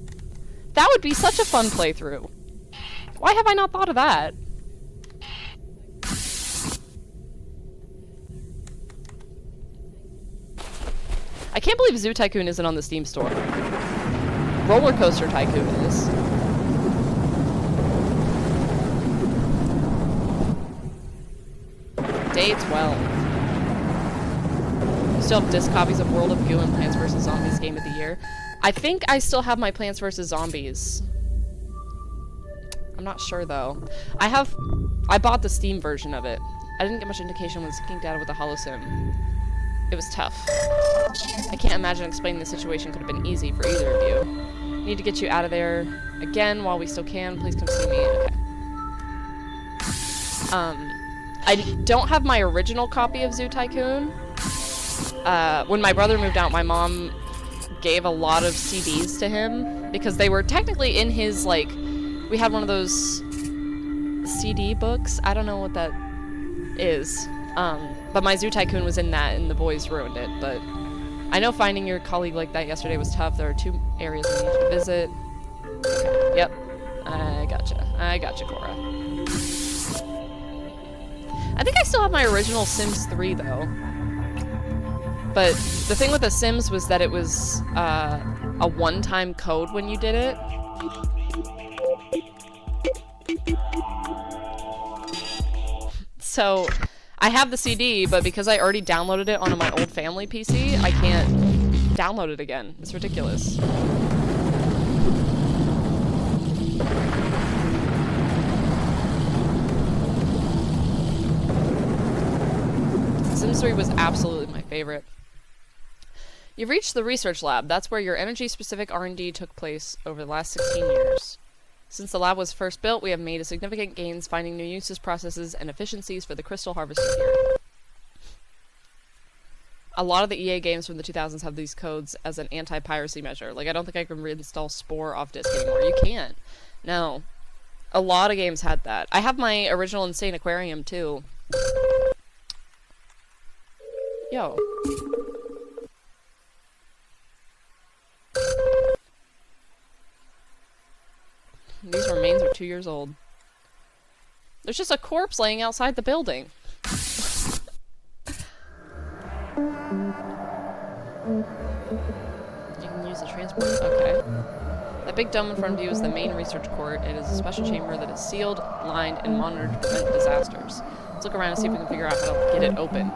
That would be such a fun playthrough. Why have I not thought of that? I can't believe Zoo Tycoon isn't on the Steam store. Roller Coaster Tycoon is. Day 12. Still have disc copies of World of Goo and Plants vs. Zombies Game of the Year. I think I still have my Plants vs. Zombies. I'm not sure though. I bought the Steam version of it. I didn't get much indication when syncing data with the HoloSim. It was tough. I can't imagine explaining the situation could have been easy for either of you. Need to get you out of there again while we still can. Please come see me. Okay. I don't have my original copy of Zoo Tycoon. When my brother moved out, my mom gave a lot of CDs to him because they were technically in his, like, we had one of those CD books. I don't know what that is. But my Zoo Tycoon was in that, and the boys ruined it. But I know finding your colleague like that yesterday was tough. There are 2 areas I need to visit. Okay. Yep. I gotcha, Cora. I think I still have my original Sims 3, though. But the thing with The Sims was that it was a one-time code when you did it. So I have the CD, but because I already downloaded it onto my old family PC, I can't download it again. It's ridiculous. Sims 3 was absolutely my favorite. You've reached the research lab. That's where your energy-specific R&D took place over the last 16 years. Since the lab was first built, we have made significant gains finding new uses, processes, and efficiencies for the crystal harvested here. A lot of the EA games from the 2000s have these codes as an anti-piracy measure. Like, I don't think I can reinstall Spore off disk anymore. You can't. No. A lot of games had that. I have my original Insane Aquarium, too. Yo. These remains are 2 years old. There's just a corpse laying outside the building. You can use the transport. Okay. That big dome in front of you is the main research court. It is a special chamber that is sealed, lined, and monitored to prevent disasters. Let's look around and see if we can figure out how to get it open.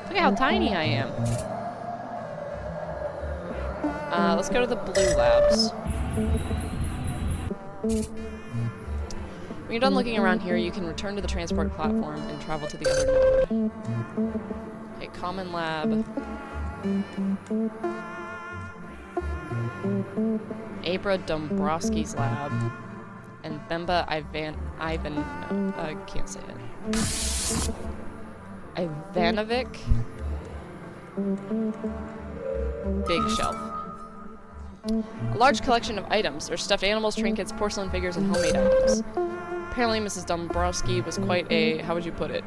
Look at how tiny I am. Let's go to the blue labs. When you're done looking around here, you can return to the transport platform and travel to the other node. Okay, common lab. Abra Dombrowski's lab. And Themba Ivan, no, I can't say it. Ivanovic. Big shelf. A large collection of items. There's stuffed animals, trinkets, porcelain figures, and homemade items. Apparently Mrs. Dombrowski was quite a, how would you put it?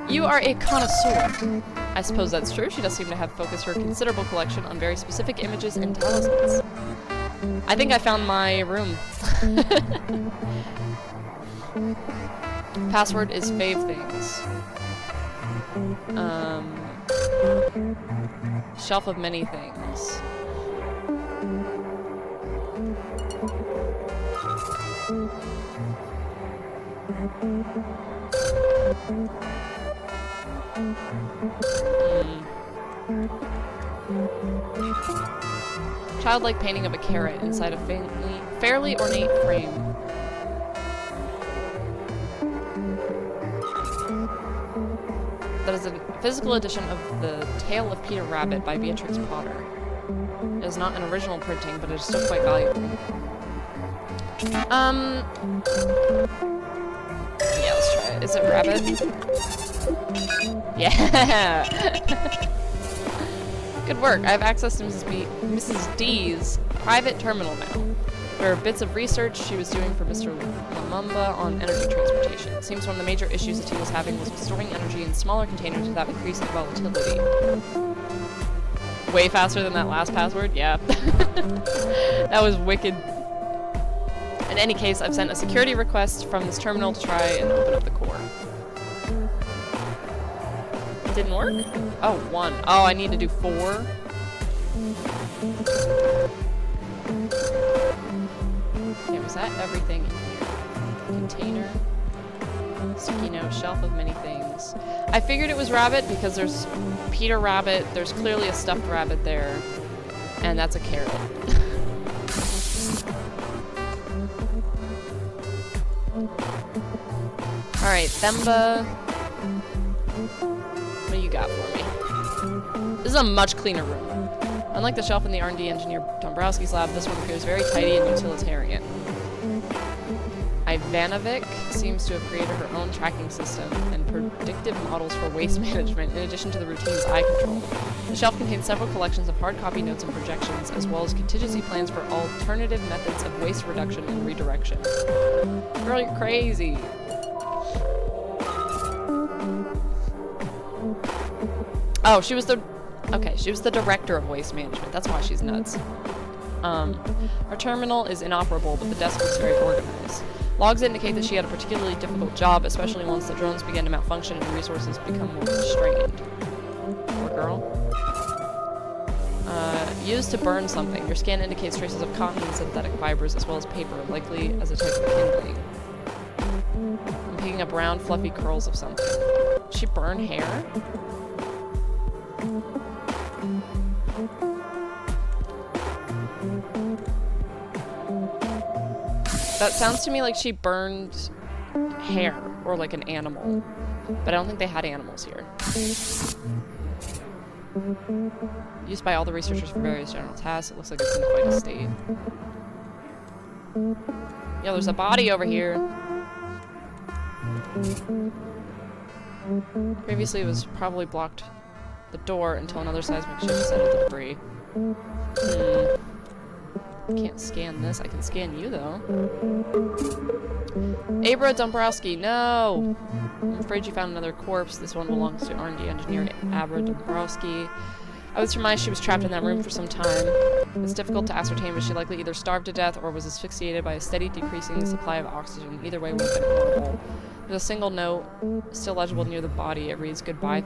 You are a connoisseur. I suppose that's true. She does seem to have focused her considerable collection on very specific images and talismans. I think I found my room. Password is fave things. Shelf of many things. Childlike painting of a carrot inside a fairly ornate frame. That is a physical edition of The Tale of Peter Rabbit by Beatrix Potter. It is not an original printing, but it is still quite valuable. Yeah, let's try it. Is it rabbit? Yeah! Good work. I have access to Mrs. D's private terminal now. There are bits of research she was doing for Mr. Lumumba on energy transportation. It seems one of the major issues the team was having was storing energy in smaller containers without increasing volatility. Way faster than that last password? Yeah. That was wicked. In any case, I've sent a security request from this terminal to try and open up the core. Didn't work? Oh, 1. Oh, I need to do 4. Okay, was that everything in here? Container. Sticky note, shelf of many things. I figured it was rabbit because there's Peter Rabbit, there's clearly a stuffed rabbit there, and that's a carrot. Alright, Themba. What do you got for me? This is a much cleaner room. Unlike the shelf in the R&D engineer Dombrowski's lab, this one appears very tidy and utilitarian. Ivanovic seems to have created her own tracking system and predictive models for waste management, in addition to the routine's eye control. The shelf contains several collections of hard copy notes and projections, as well as contingency plans for alternative methods of waste reduction and redirection. Girl, you're crazy! Oh, she was the... Okay, she was the director of waste management. That's why she's nuts. Our terminal is inoperable, but the desk looks very organized. Logs indicate that she had a particularly difficult job, especially once the drones began to malfunction and resources become more constrained. Poor girl. Used to burn something. Your scan indicates traces of cotton and synthetic fibers, as well as paper, likely as a type of kindling. I'm picking up round, fluffy curls of something. Did she burn hair? That sounds to me like she burned hair, or like an animal. But I don't think they had animals here. Used by all the researchers for various general tasks. It looks like it's in quite a state. Yeah, there's a body over here. Previously it was probably blocked the door until another seismic shift set it debris. Can't scan this. I can scan you, though. Abra Dombrowski, no! I'm afraid you found another corpse. This one belongs to R&D engineer Abra Dombrowski. I would surmise she was trapped in that room for some time. It's difficult to ascertain, but she likely either starved to death or was asphyxiated by a steady decreasing supply of oxygen. Either way would have been horrible. There's a single note, still legible near the body. It reads, "Goodbye."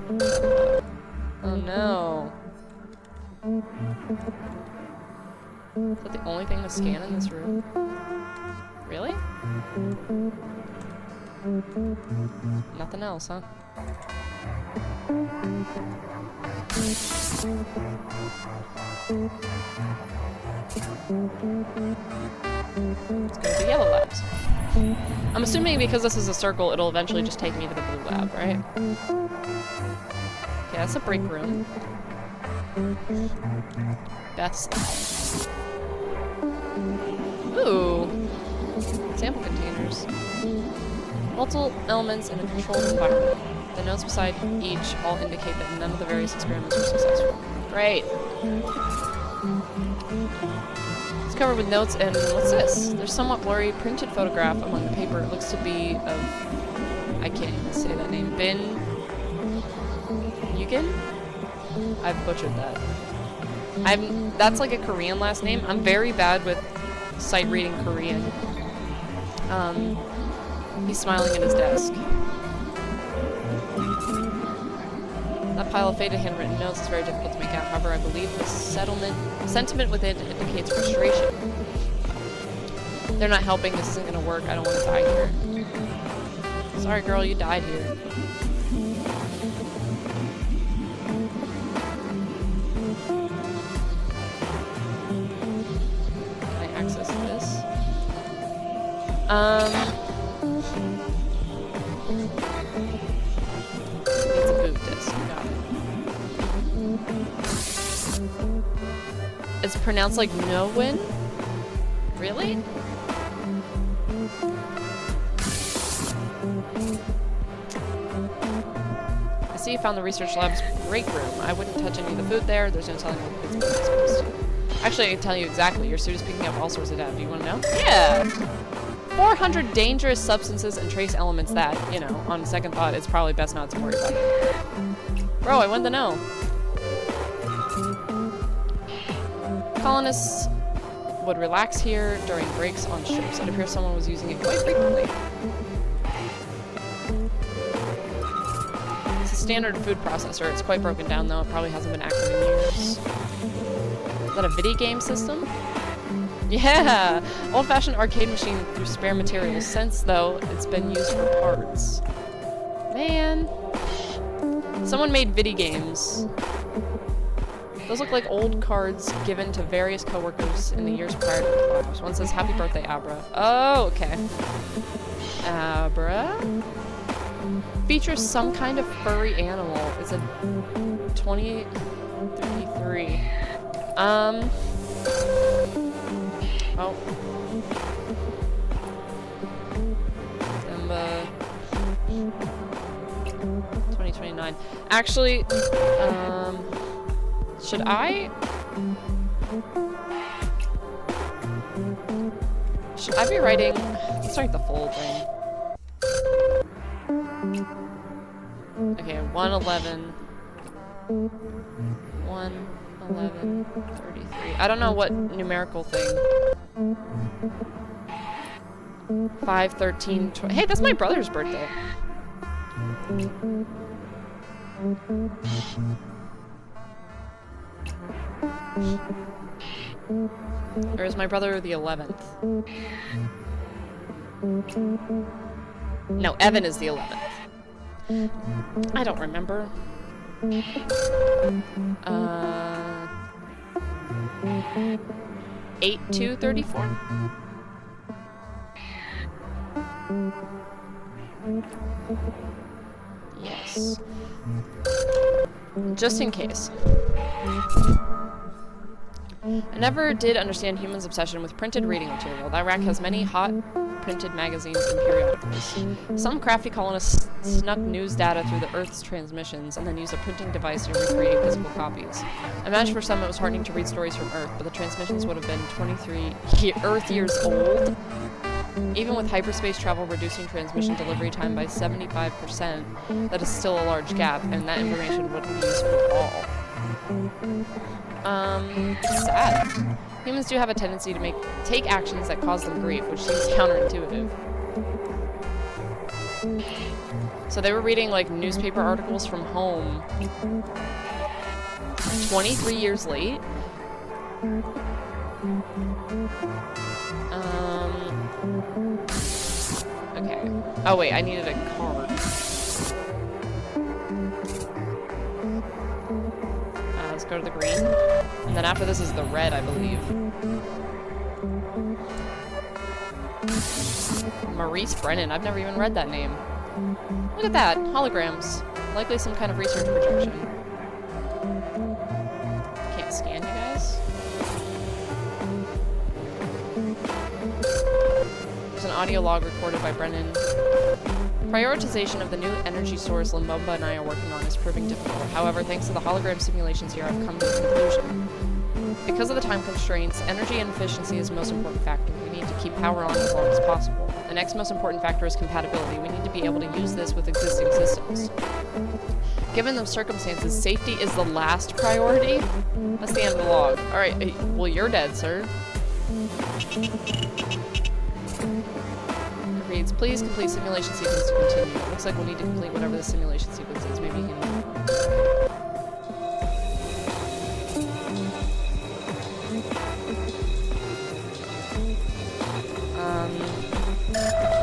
Oh no. Is that the only thing to scan in this room? Really? Nothing else, huh? Let's go to the yellow labs. I'm assuming because this is a circle, it'll eventually just take me to the blue lab, right? Okay, that's a break room. Beth's lab. Ooh. Sample containers. Multiple elements in a controlled environment. The notes beside each all indicate that none of the various experiments were successful. Great. It's covered with notes and what's this? There's somewhat blurry printed photograph among the paper. It looks to be of... I can't even say that name. Bin... Yugen? I've butchered that. That's like a Korean last name. I'm very bad with sight reading Korean. He's smiling at his desk. That pile of faded handwritten notes is very difficult to make out. However, I believe the sentiment within indicates frustration. They're not helping. This isn't gonna work. I don't want to die here. Sorry, girl, you died here. Can I access this? It's a boot disc. Got it. It's pronounced like no win? Really? see you found the research lab's break room. I wouldn't touch any of the food there. There's no telling what it's been exposed to. Actually, I can tell you exactly. Your suit is picking up all sorts of data. Do you want to know? Yeah! 400 dangerous substances and trace elements that, you know, on second thought, it's probably best not to worry about. Bro, I wanted to know. Colonists would relax here during breaks on ships. It appears someone was using it quite frequently. It's a standard food processor. It's quite broken down, though. It probably hasn't been active in years. Is that a video game system? Yeah! Old-fashioned arcade machine through spare materials. Since, though, it's been used for parts. Man. Someone made video games. Those look like old cards given to various coworkers in the years prior to the collapse. One says, "Happy birthday, Abra." Oh, okay. Abra? Features some kind of furry animal. It's a 2833. Oh. December 2029. Actually, should I be writing? Let's write the full thing. Okay, 111. 11133. I don't know what numerical thing. 513. Hey, that's my brother's birthday. Or is my brother the 11th? No, Evan is the 11th. I don't remember. 8234? Yes. Just in case. I never did understand humans' obsession with printed reading material. That rack has many hot printed magazines and periodicals. Some crafty colonists snuck news data through the Earth's transmissions and then used a printing device to recreate physical copies. I imagine for some it was heartening to read stories from Earth, but the transmissions would have been 23 Earth years old. Even with hyperspace travel reducing transmission delivery time by 75%, that is still a large gap, and that information wouldn't be useful at all. Sad. Humans do have a tendency to take actions that cause them grief, which seems counterintuitive. So they were reading, like, newspaper articles from home 23 years late. Okay. Oh wait, I needed a card. Let's go to the green. And then after this is the red, I believe. Maurice Brennan. I've never even read that name. Look at that. Holograms. Likely some kind of research projection. Can't scan you guys. There's an audio log recorded by Brennan. Prioritization of the new energy source Limbomba and I are working on is proving difficult. However, thanks to the hologram simulations here, I've come to a conclusion. Because of the time constraints, energy and efficiency is the most important factor. We need to keep power on as long as possible. The next most important factor is compatibility. We need to be able to use this with existing systems. Given the circumstances, safety is the last priority. That's the end of the log. Alright, well, you're dead, sir. Reads, please complete simulation sequence to continue. It looks like we'll need to complete whatever the simulation sequence is. Maybe you can...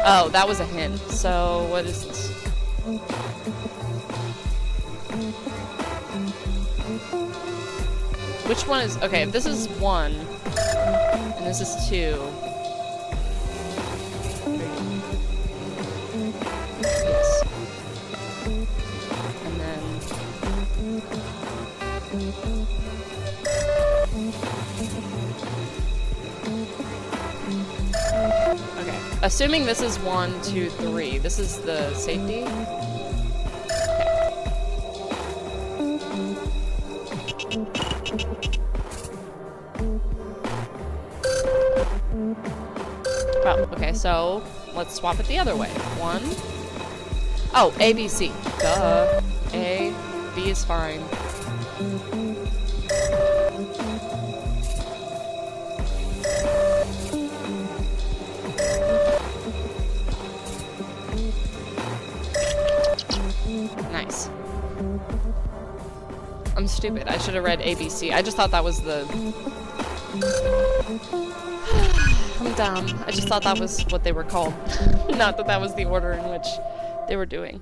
Oh, that was a hint. So, what is this? Which one is... Okay, if this is 1, and this is 2... Yes. And then... Okay. Assuming this is 1, 2, 3. This is the safety. Okay. Oh, okay, so let's swap it the other way. 1. Oh, A, B, C. Duh. A, B is fine. Nice. I'm stupid. I should have read A, B, C. I just thought that was the... I'm dumb. I just thought that was what they were called. Not that that was the order in which they were doing.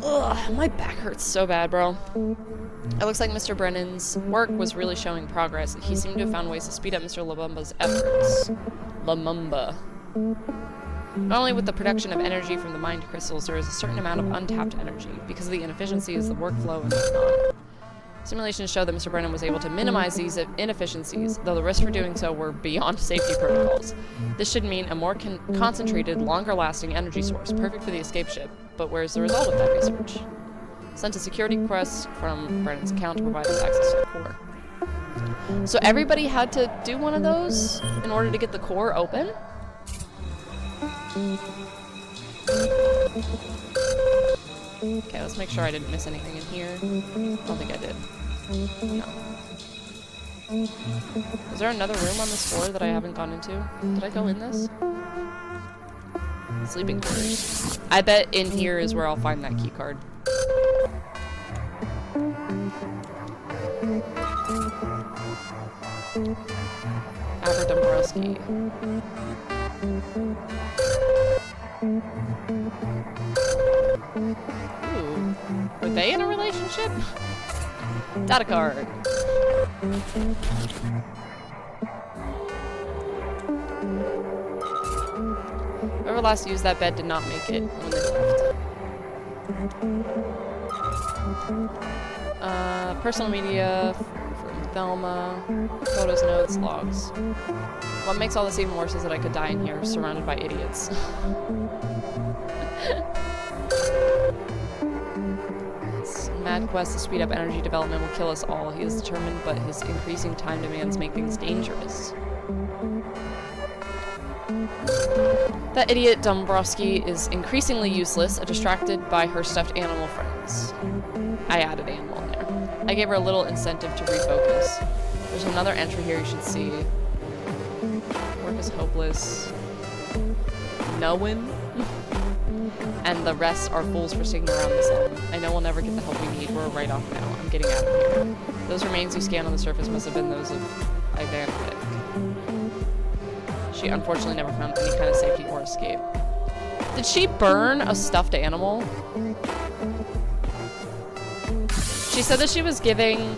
Ugh, my back hurts so bad, bro. It looks like Mr. Brennan's work was really showing progress. He seemed to have found ways to speed up Mr. Lumumba's efforts. Lumumba. Not only with the production of energy from the mind crystals, there is a certain amount of untapped energy. Because of the inefficiencies, the workflow, and whatnot. Simulations show that Mr. Brennan was able to minimize these inefficiencies, though the risks for doing so were beyond safety protocols. This should mean a more concentrated, longer-lasting energy source, perfect for the escape ship. But where's the result of that research? Sent a security request from Brennan's account to provide us access to the core. So everybody had to do one of those in order to get the core open? Okay, let's make sure I didn't miss anything in here. I don't think I did. No. Is there another room on this floor that I haven't gone into? Did I go in this? Sleeping quarters. I bet in here is where I'll find that key card. Albert Dombrowski. Ooh. Are they in a relationship? Data card. Whoever last used that bed did not make it when they left. Personal media from Thelma. Photos, notes, logs. What makes all this even worse is that I could die in here, surrounded by idiots. His mad quest to speed up energy development will kill us all. He is determined, but his increasing time demands make things dangerous. That idiot Dombrowski is increasingly useless, distracted by her stuffed animal friends. I added animal in there. I gave her a little incentive to refocus. There's another entry here you should see. Work is hopeless. No one. And the rest are fools for sticking around this long. I know we'll never get the help we need. We're right off now. I'm getting out of here. Those remains you scanned on the surface must have been those of Ivanovic. She unfortunately never found any kind of safety or escape. Did she burn a stuffed animal? She said that she was giving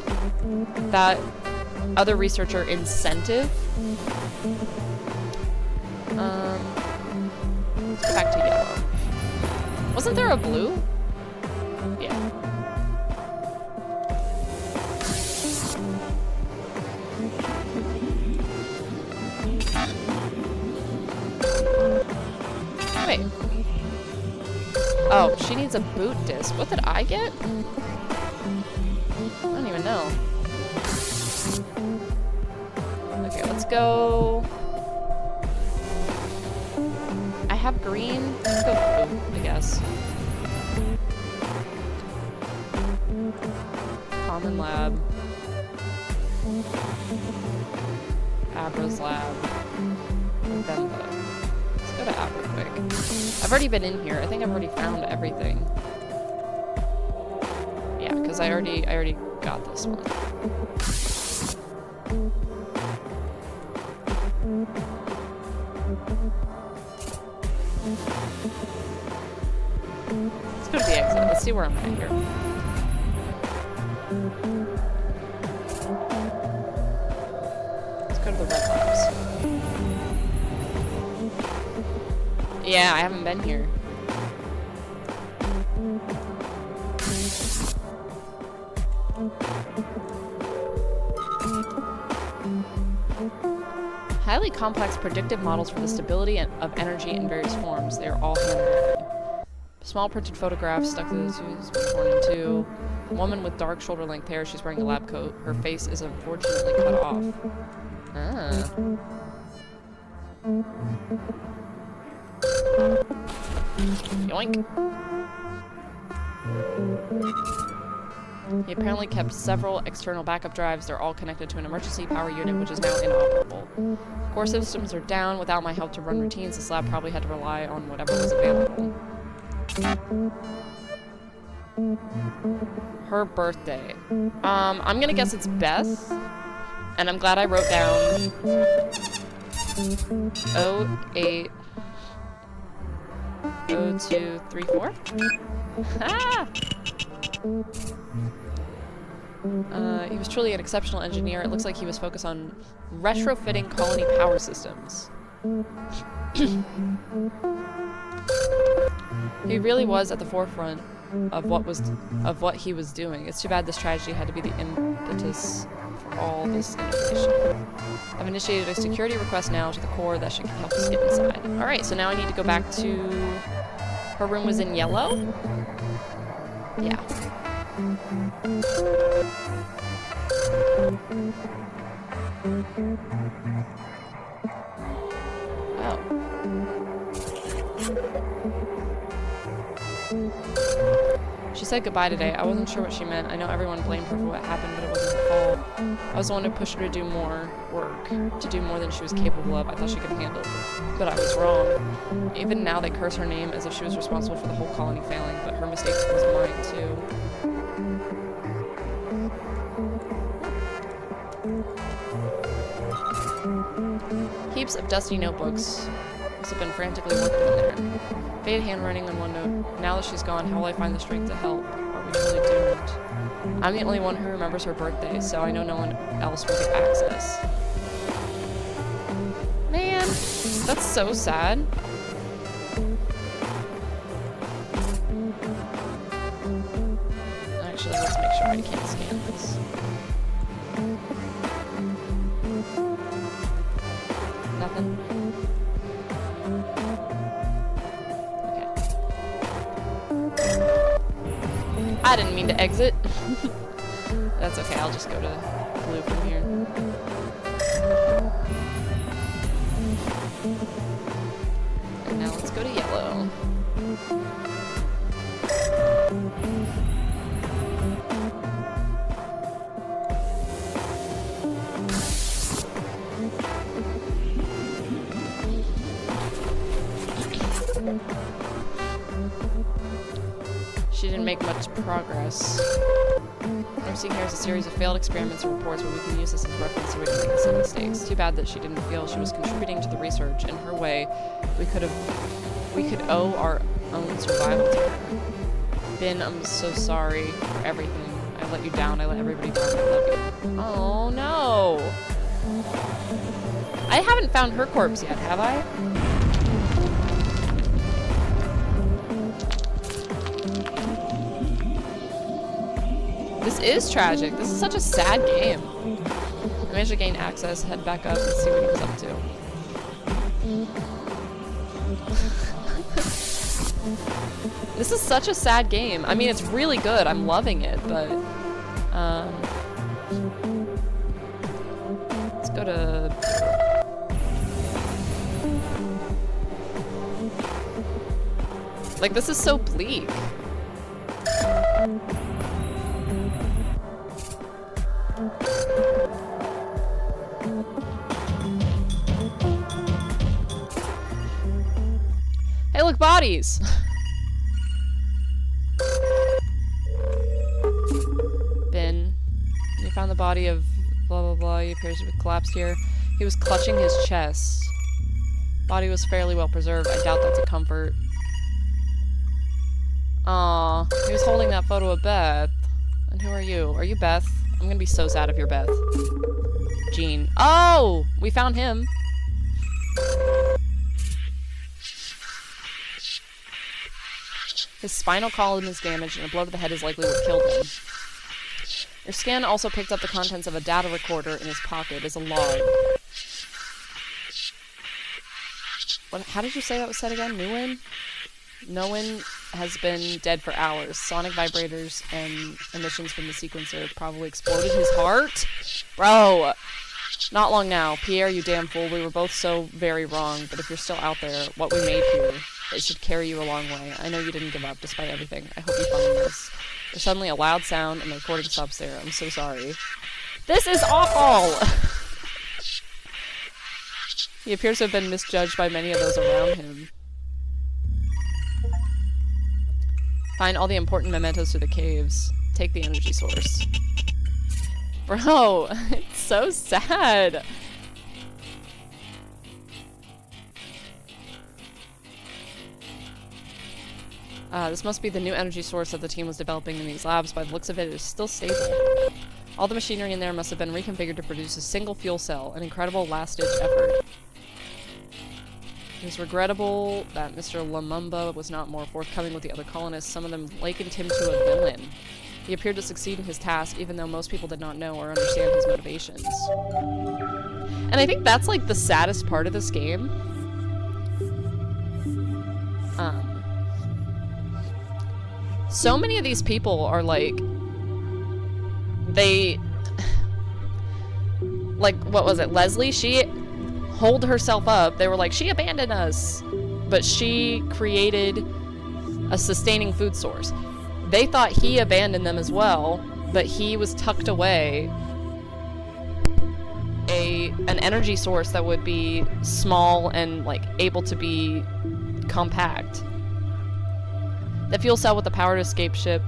that other researcher incentive. Let's go back to yellow. Wasn't there a blue? Yeah. Wait. Oh, she needs a boot disc. What did I get? I don't even know. Okay, let's go. I have green. Let's go blue, I guess. Common lab. Abra's lab. Bemba. Let's go to Abra quick. I've already been in here. I think I've already found everything. Yeah, because I already got this one. Let's go to the exit. Let's see where I'm at here. Let's go to the red labs. Yeah, I haven't been here. Highly complex predictive models for the stability of energy in various forms. They are all handwritten. Small printed photograph stuck to the tubes, torn in two. Woman with dark shoulder-length hair. She's wearing a lab coat. Her face is unfortunately cut off. Ah. Yoink. He apparently kept several external backup drives. They're all connected to an emergency power unit, which is now inoperable. Core systems are down. Without my help to run routines, this lab probably had to rely on whatever was available. Her birthday. I'm gonna guess it's Beth. And I'm glad I wrote down 08 0234. Ah! He was truly an exceptional engineer. It looks like he was focused on retrofitting colony power systems. He really was at the forefront of what he was doing. It's too bad this tragedy had to be the impetus for all this innovation. I've initiated a security request now to the core that should help us get inside. Alright, so now I need to go back to... Her room was in yellow? Yeah. Oh. She said goodbye today. I wasn't sure what she meant. I know everyone blamed her for what happened, but it wasn't her fault. I was the one who pushed her to do more work, to do more than she was capable of. I thought she could handle it, but I was wrong. Even now they curse her name as if she was responsible for the whole colony failing, but her mistake was mine too. Heaps of dusty notebooks. Must have been frantically working in there. Faded handwriting on one note. Now that she's gone, how will I find the strength to help? Are we really doomed? I'm the only one who remembers her birthday, so I know no one else will get access. Man, that's so sad. Actually, let's make sure I can't scan this. Nothing? I didn't mean to exit. That's okay, I'll just go to blue from here. And now let's go to yellow. She didn't make much progress. What I'm seeing here is a series of failed experiments and reports where we can use this as reference so we can make the same mistakes. Too bad that she didn't feel she was contributing to the research. In her way, we could owe our own survival to her. Ben, I'm so sorry for everything. I let you down. I let everybody down. I love you. Oh no! I haven't found her corpse yet, have I? This is tragic. This is such a sad game. I managed to gain access, head back up, and see what he was up to. This is such a sad game. I mean, it's really good. I'm loving it, but... let's go to... Like, this is so bleak. Hey, look, bodies! Ben, you found the body of blah blah blah. He appears to be collapsed here. He was clutching his chest. Body was fairly well preserved. I doubt that's a comfort. Aw, he was holding that photo of Beth. And who are you? Are you Beth? I'm gonna be so sad if you're Beth. Gene. Oh! We found him. His spinal column is damaged, and a blow to the head is likely what killed him. Your scan also picked up the contents of a data recorder in his pocket as a log. What? How did you say that was said again? Nguyen? Nguyen has been dead for hours. Sonic vibrators and emissions from the sequencer probably exploded his heart. Bro! Not long now. Pierre, you damn fool. We were both so very wrong, but if you're still out there, what we made here, it should carry you a long way. I know you didn't give up, despite everything. I hope you find this. There's suddenly a loud sound, and the recording stops there. I'm so sorry. This is awful! He appears to have been misjudged by many of those around him. Find all the important mementos to the caves. Take the energy source. Bro, it's so sad. This must be the new energy source that the team was developing in these labs. By the looks of it, it is still stable. All the machinery in there must have been reconfigured to produce a single fuel cell. An incredible last-ditch effort. It is regrettable that Mr. Lumumba was not more forthcoming with the other colonists. Some of them likened him to a villain. He appeared to succeed in his task, even though most people did not know or understand his motivations. And I think that's, like, the saddest part of this game. So many of these people are, like... They... Like, what was it? Leslie? She holed herself up. They were like, she abandoned us. But she created a sustaining food source. They thought he abandoned them as well, but he was tucked away an energy source that would be small and, like, able to be compact. The fuel cell with the power to escape ship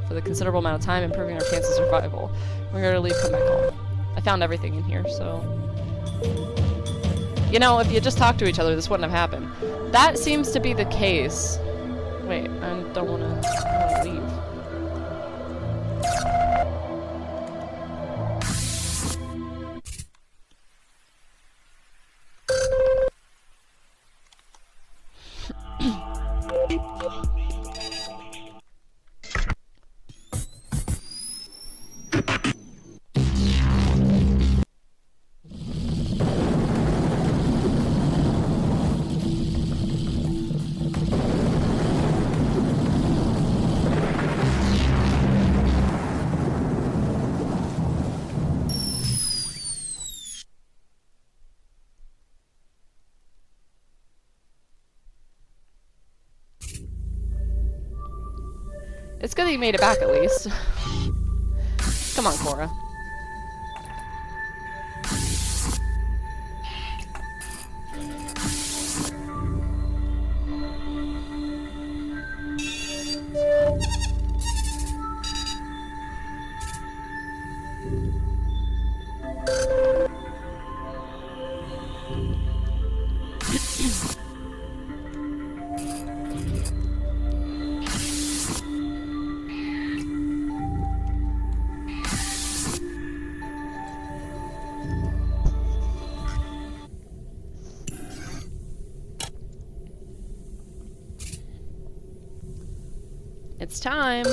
for the considerable amount of time, improving our chances of survival. We're gonna leave, come back home. I found everything in here, so... You know, if you just talked to each other, this wouldn't have happened. That seems to be the case. Wait, I don't wanna leave. It's good that you made it back, at least. Come on, Cora. It's time.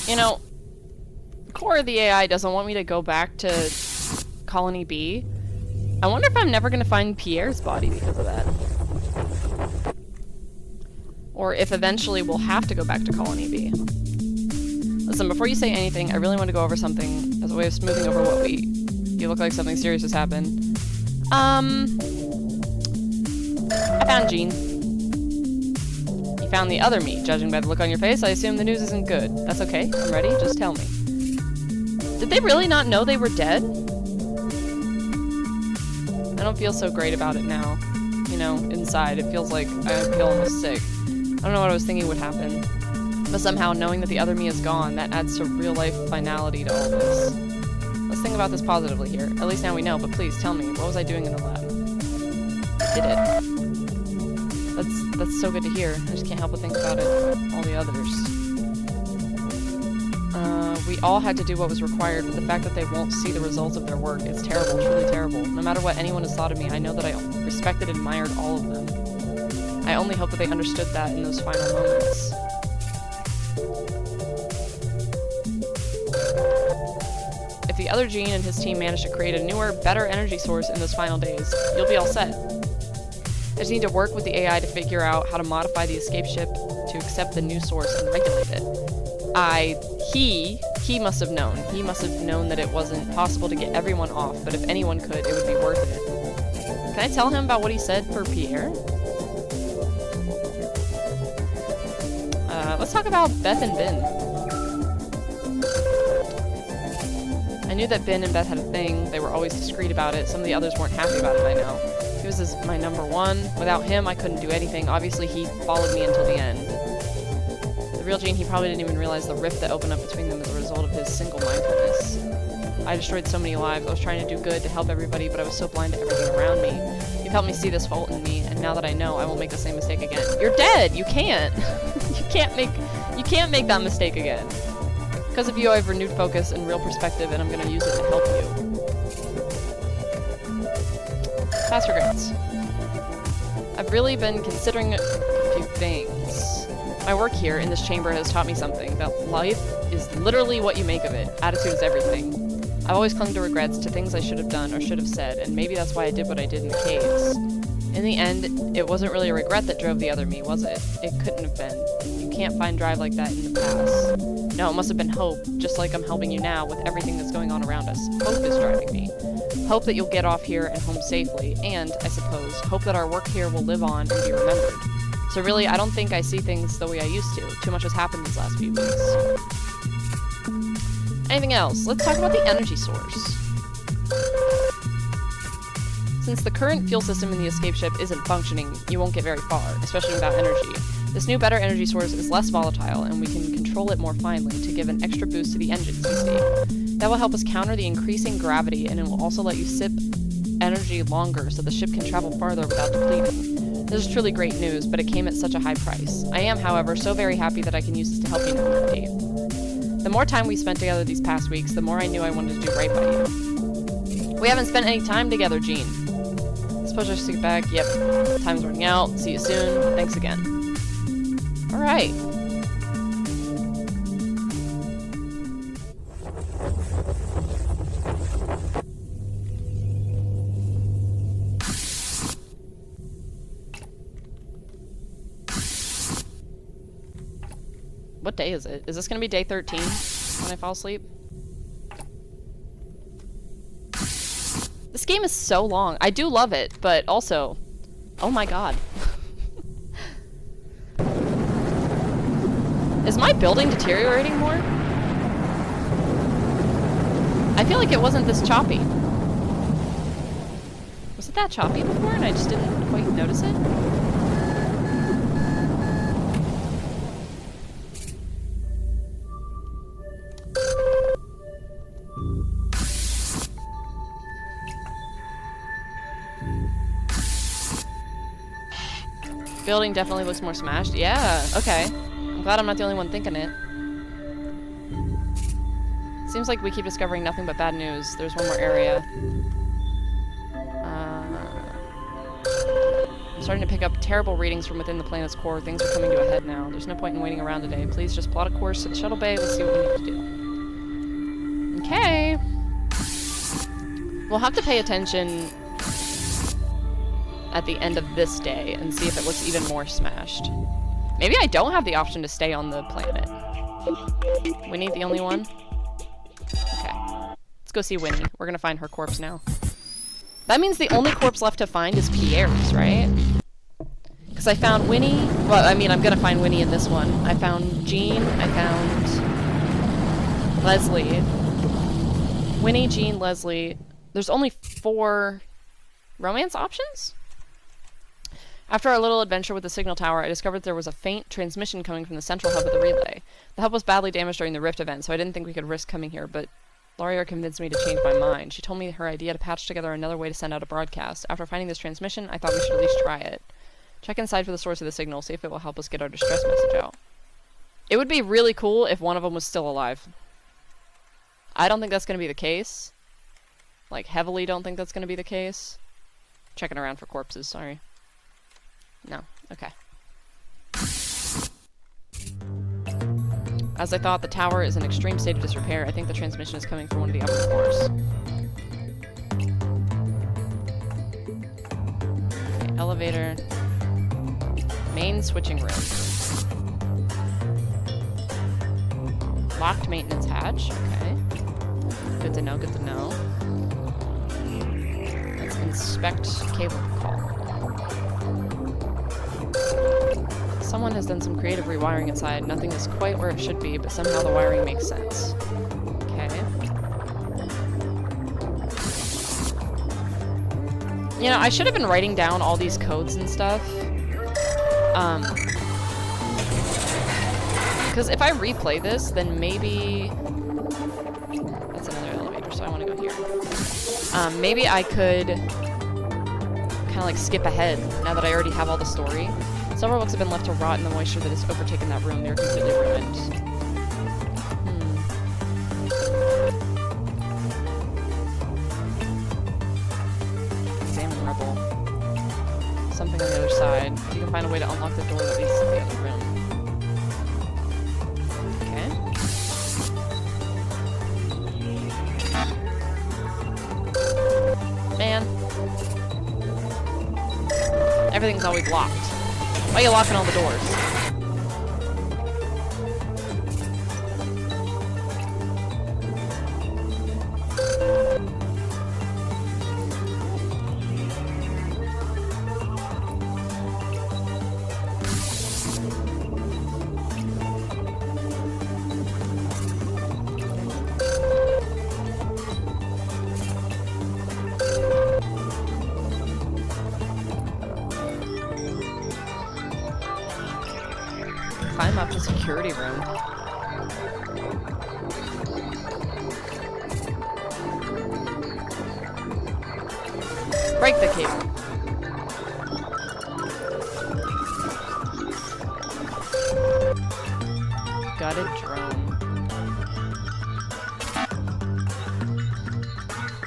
You know, Core of the AI doesn't want me to go back to Colony B. I wonder if I'm never going to find Pierre's body because of that. Or if eventually we'll have to go back to Colony B. Listen, before you say anything, I really want to go over something as a way of smoothing over what we... You look like something serious has happened. I found Jean. You found the other me. Judging by the look on your face, I assume the news isn't good. That's okay. I'm ready. Just tell me. Did they really not know they were dead? I don't feel so great about it now. You know, inside. It feels like I feel almost sick. I don't know what I was thinking would happen. But somehow, knowing that the other me is gone, that adds to real-life finality to all this. Let's think about this positively here. At least now we know, but please, tell me, what was I doing in the lab? Did it. That's so good to hear. I just can't help but think about it. All the others. We all had to do what was required, but the fact that they won't see the results of their work, it's terrible, truly terrible. No matter what anyone has thought of me, I know that I respected and admired all of them. I only hope that they understood that in those final moments. the other Gene and his team manage to create a newer, better energy source in those final days, you'll be all set. I just need to work with the AI to figure out how to modify the escape ship to accept the new source and regulate it. He must have known. He must have known that it wasn't possible to get everyone off, but if anyone could, it would be worth it. Can I tell him about what he said for Pierre? Let's talk about Beth and Ben. I knew that Ben and Beth had a thing. They were always discreet about it. Some of the others weren't happy about it, I know. He was my number one. Without him, I couldn't do anything. Obviously, he followed me until the end. The real Gene, he probably didn't even realize the rift that opened up between them as a result of his single mindfulness. I destroyed so many lives. I was trying to do good to help everybody, but I was so blind to everything around me. You've helped me see this fault in me, and now that I know, I won't make the same mistake again. You're dead! You can't! You can't make that mistake again. Because of you, I have renewed focus and real perspective, and I'm going to use it to help you. Past regrets. I've really been considering a few things. My work here in this chamber has taught me something, that life is literally what you make of it. Attitude is everything. I've always clung to regrets, to things I should have done or should have said, and maybe that's why I did what I did in the caves. In the end, it wasn't really a regret that drove the other me, was it? It couldn't have been. You can't find drive like that in the past. No, it must have been hope, just like I'm helping you now with everything that's going on around us. Hope is driving me. Hope that you'll get off here and home safely, and, I suppose, hope that our work here will live on and be remembered. So really, I don't think I see things the way I used to. Too much has happened these last few weeks. Anything else? Let's talk about the energy source. Since the current fuel system in the escape ship isn't functioning, you won't get very far, especially without energy. This new better energy source is less volatile, and we can control it more finely to give an extra boost to the engines, you see. That will help us counter the increasing gravity, and it will also let you sip energy longer so the ship can travel farther without depleting. This is truly great news, but it came at such a high price. I am, however, so very happy that I can use this to help you navigate. The more time we spent together these past weeks, the more I knew I wanted to do right by you. We haven't spent any time together, Gene. Suppose I should get back. Yep. Time's running out. See you soon. Thanks again. Alright. What day is it? Is this gonna be day 13 when I fall asleep? This game is so long. I do love it, but also, oh my god. Is my building deteriorating more? I feel like it wasn't this choppy. Was it that choppy before and I just didn't quite notice it? Building definitely looks more smashed. Yeah, okay. I'm glad I'm not the only one thinking it. Seems like we keep discovering nothing but bad news. There's one more area. I'm starting to pick up terrible readings from within the planet's core. Things are coming to a head now. There's no point in waiting around today. Please just plot a course to the shuttle bay. Let's see what we need to do. Okay. We'll have to pay attention at the end of this day and see if it looks even more smashed. Maybe I don't have the option to stay on the planet. Winnie the only one? Okay. Let's go see Winnie. We're gonna find her corpse now. That means the only corpse left to find is Pierre's, right? Because I found Winnie. Well, I mean, I'm gonna find Winnie in this one. I found Jean. I found Leslie. Winnie, Jean, Leslie. There's only 4 romance options? After our little adventure with the signal tower, I discovered there was a faint transmission coming from the central hub of the relay. The hub was badly damaged during the Rift event, so I didn't think we could risk coming here, but Laurier convinced me to change my mind. She told me her idea to patch together another way to send out a broadcast. After finding this transmission, I thought we should at least try it. Check inside for the source of the signal, see if it will help us get our distress message out. It would be really cool if one of them was still alive. I don't think that's going to be the case. Like, heavily don't think that's going to be the case. Checking around for corpses, sorry. No. Okay. As I thought, the tower is in extreme state of disrepair. I think the transmission is coming from one of the upper floors. Okay, elevator. Main switching room. Locked maintenance hatch. Okay. Good to know, good to know. Let's inspect cable call. Someone has done some creative rewiring inside. Nothing is quite where it should be, but somehow the wiring makes sense. Okay. You know, I should have been writing down all these codes and stuff. Because if I replay this, then maybe... That's another elevator, so I want to go here. Maybe I could kind of like skip ahead now that I already have all the story. Several books have been left to rot in the moisture that has overtaken that room. They're completely ruined. Examine rubble. Something on the other side. You can find a way to unlock the door that leads to the other room. Okay. Man. Everything's always locked. Why are you locking all the doors? Climb up to security room. Break the cable. Gutted drone.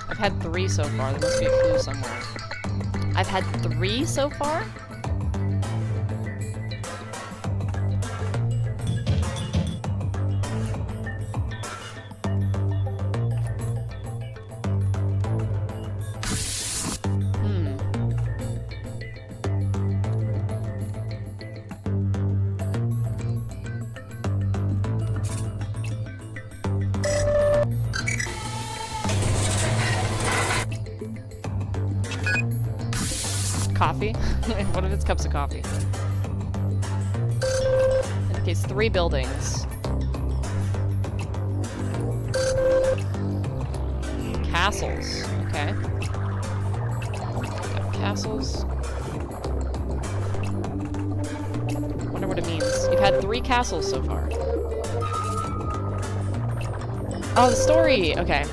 I've had 3 so far. There must be a clue somewhere. I've had 3 so far? Coffee? What if it's cups of coffee? Indicates 3 buildings. Castles. Okay. Got castles. Wonder what it means. You've had 3 castles so far. Oh, the story! Okay.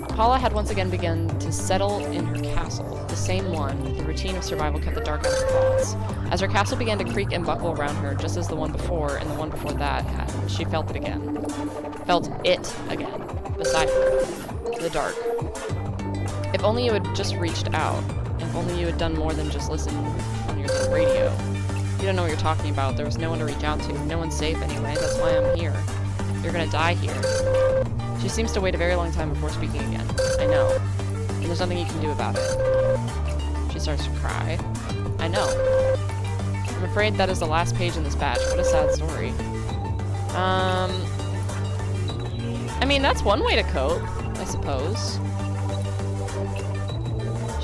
Paula had once again begun to settle in her castle. The same one. The routine of survival kept the dark out of her thoughts. As her castle began to creak and buckle around her, just as the one before and the one before that had, she felt it again. Felt it again. Beside her. The dark. If only you had just reached out. If only you had done more than just listen on your little radio. You don't know what you're talking about. There was no one to reach out to. No one's safe anyway. That's why I'm here. You're gonna die here. She seems to wait a very long time before speaking again. I know. And there's nothing you can do about it. She starts to cry. I know. I'm afraid that is the last page in this batch. What a sad story. I mean, that's one way to cope, I suppose.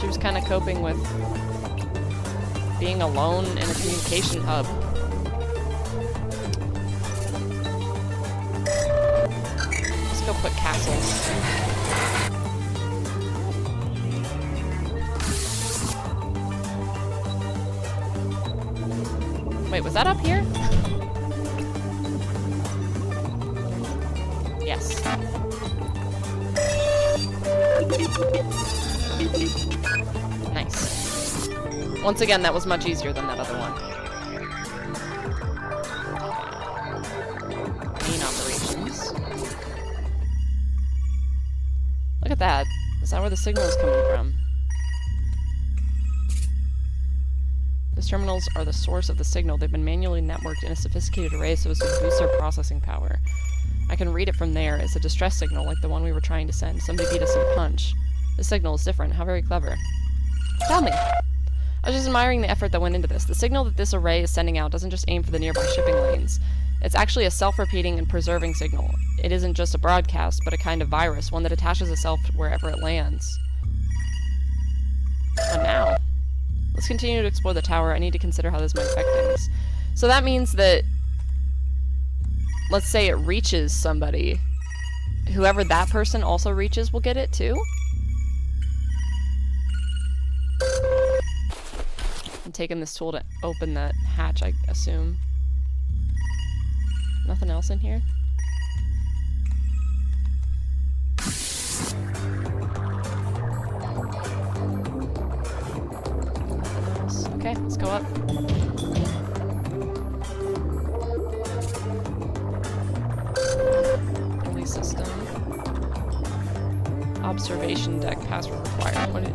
She was kind of coping with being alone in a communication hub. Let's go put castles. Wait, was that up here? Yes. Nice. Once again, that was much easier than that other one. Main operations. Look at that. Is that where the signal is coming from? Those terminals are the source of the signal. They've been manually networked in a sophisticated array so as to boost their processing power. I can read it from there. It's a distress signal, like the one we were trying to send. Somebody beat us to the punch. The signal is different. How very clever. Tell me. I was just admiring the effort that went into this. The signal that this array is sending out doesn't just aim for the nearby shipping lanes. It's actually a self-repeating and preserving signal. It isn't just a broadcast, but a kind of virus, one that attaches itself to wherever it lands. And now, let's continue to explore the tower. I need to consider how this might affect things. So that means that, let's say it reaches somebody. Whoever that person also reaches will get it too? I'm taking this tool to open that hatch, I assume. Nothing else in here? Nothing else. Okay, let's go up. Pulley system. Observation deck, password required. What did...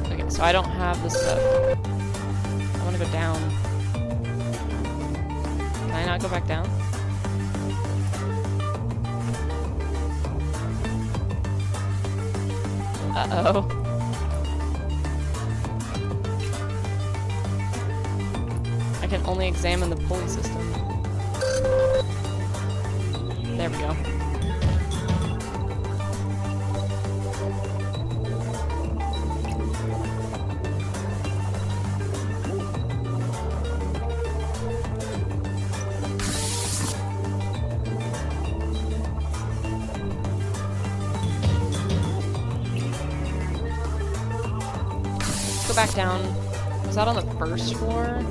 Okay, so I don't have this stuff. I want to go down. Can I not go back down? Uh-oh. I can only examine the pulley system. There we go. Let's go back down. Was that on the first floor?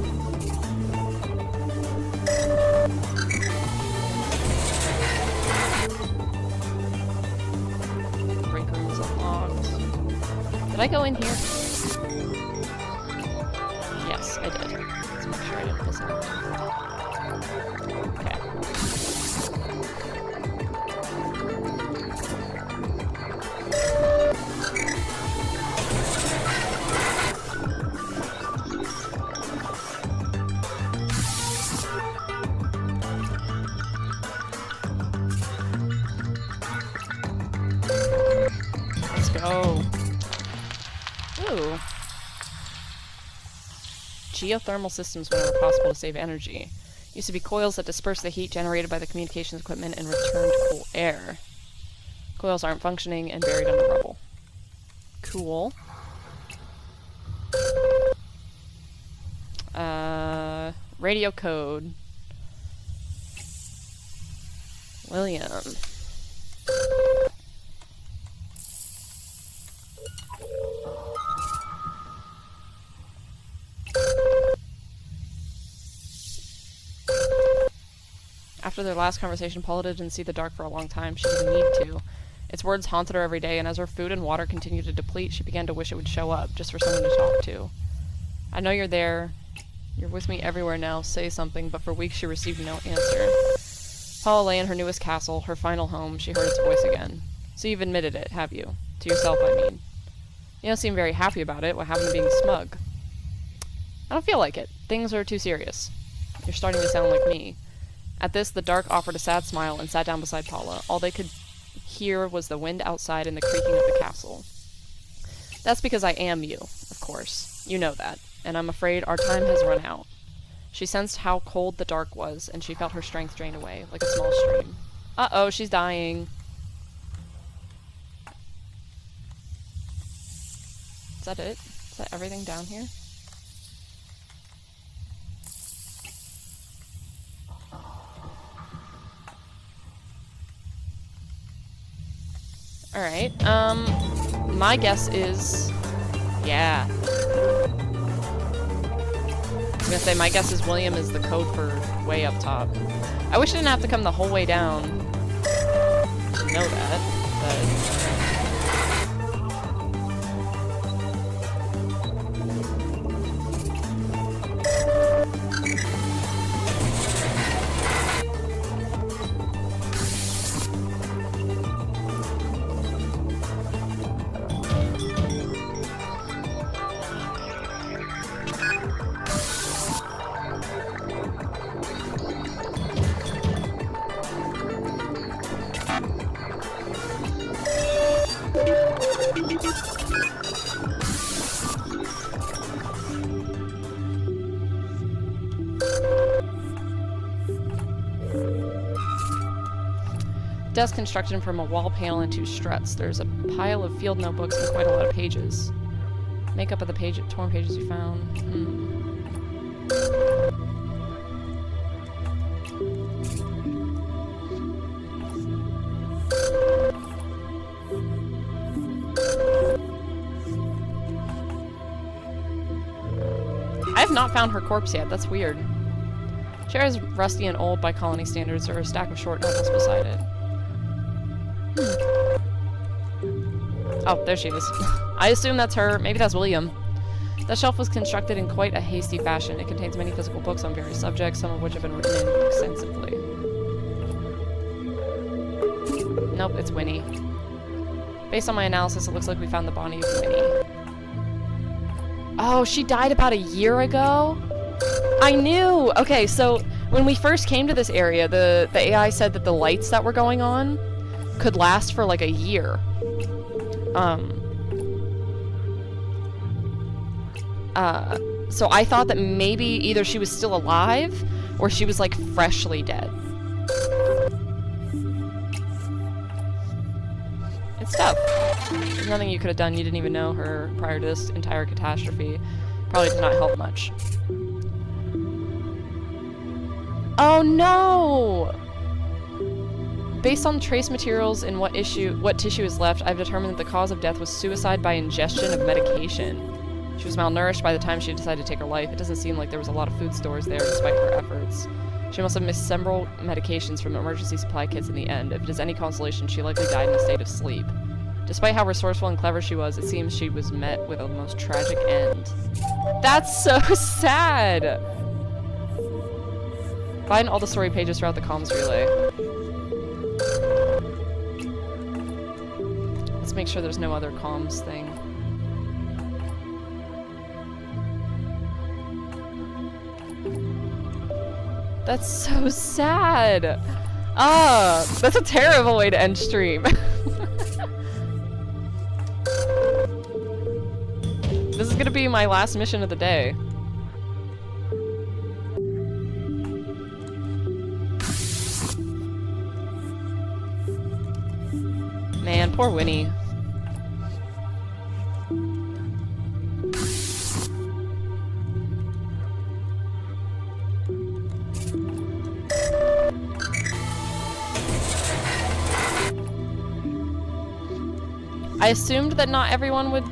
Did I go in here? Yes, I did. Let's make sure I didn't miss anything. Okay. Let's go. Ooh. Geothermal systems whenever possible to save energy. Used to be coils that disperse the heat generated by the communications equipment and return to cool air. Coils aren't functioning and buried under rubble. Cool. Radio code. William. After their last conversation, Paula didn't see the dark for a long time. She didn't need to. Its words haunted her every day, and as her food and water continued to deplete, she began to wish it would show up, just for someone to talk to. I know you're there. You're with me everywhere now. Say something, but for weeks she received no answer. Paula lay in her newest castle, her final home. She heard its voice again. So you've admitted it, have you? To yourself, I mean. You don't seem very happy about it. What happened to being smug? I don't feel like it. Things are too serious. You're starting to sound like me. At this, the dark offered a sad smile and sat down beside Paula. All they could hear was the wind outside and the creaking of the castle. That's because I am you, of course. You know that. And I'm afraid our time has run out. She sensed how cold the dark was, and she felt her strength drain away, like a small stream. Uh-oh, she's dying. Is that it? Is that everything down here? Alright, my guess is... yeah. I was gonna say, my guess is William is the code for way up top. I wish I didn't have to come the whole way down to know that, but... Desk constructed from a wall panel and 2 struts. There's a pile of field notebooks and quite a lot of pages. Makeup of the torn pages you found. I have not found her corpse yet. That's weird. Chair is rusty and old by colony standards. There are a stack of short novels beside it. Oh, there she is. I assume that's her. Maybe that's William. That shelf was constructed in quite a hasty fashion. It contains many physical books on various subjects, some of which have been written in extensively. Nope, it's Winnie. Based on my analysis, it looks like we found the body of Winnie. Oh, she died about a year ago? I knew! Okay, so when we first came to this area, the AI said that the lights that were going on could last for like a year. So I thought that maybe either she was still alive or she was like freshly dead. It's tough. There's nothing you could have done. You didn't even know her prior to this entire catastrophe. Probably did not help much. Oh no! Based on trace materials and what tissue is left, I've determined that the cause of death was suicide by ingestion of medication. She was malnourished by the time she decided to take her life. It doesn't seem like there was a lot of food stores there despite her efforts. She must have missed several medications from emergency supply kits in the end. If it is any consolation, she likely died in a state of sleep. Despite how resourceful and clever she was, it seems she was met with a most tragic end. That's so sad! Find all the story pages throughout the comms relay. Let's make sure there's no other comms thing. That's so sad! Ah, that's a terrible way to end stream. This is gonna be my last mission of the day. Man, poor Winnie. I assumed that not everyone would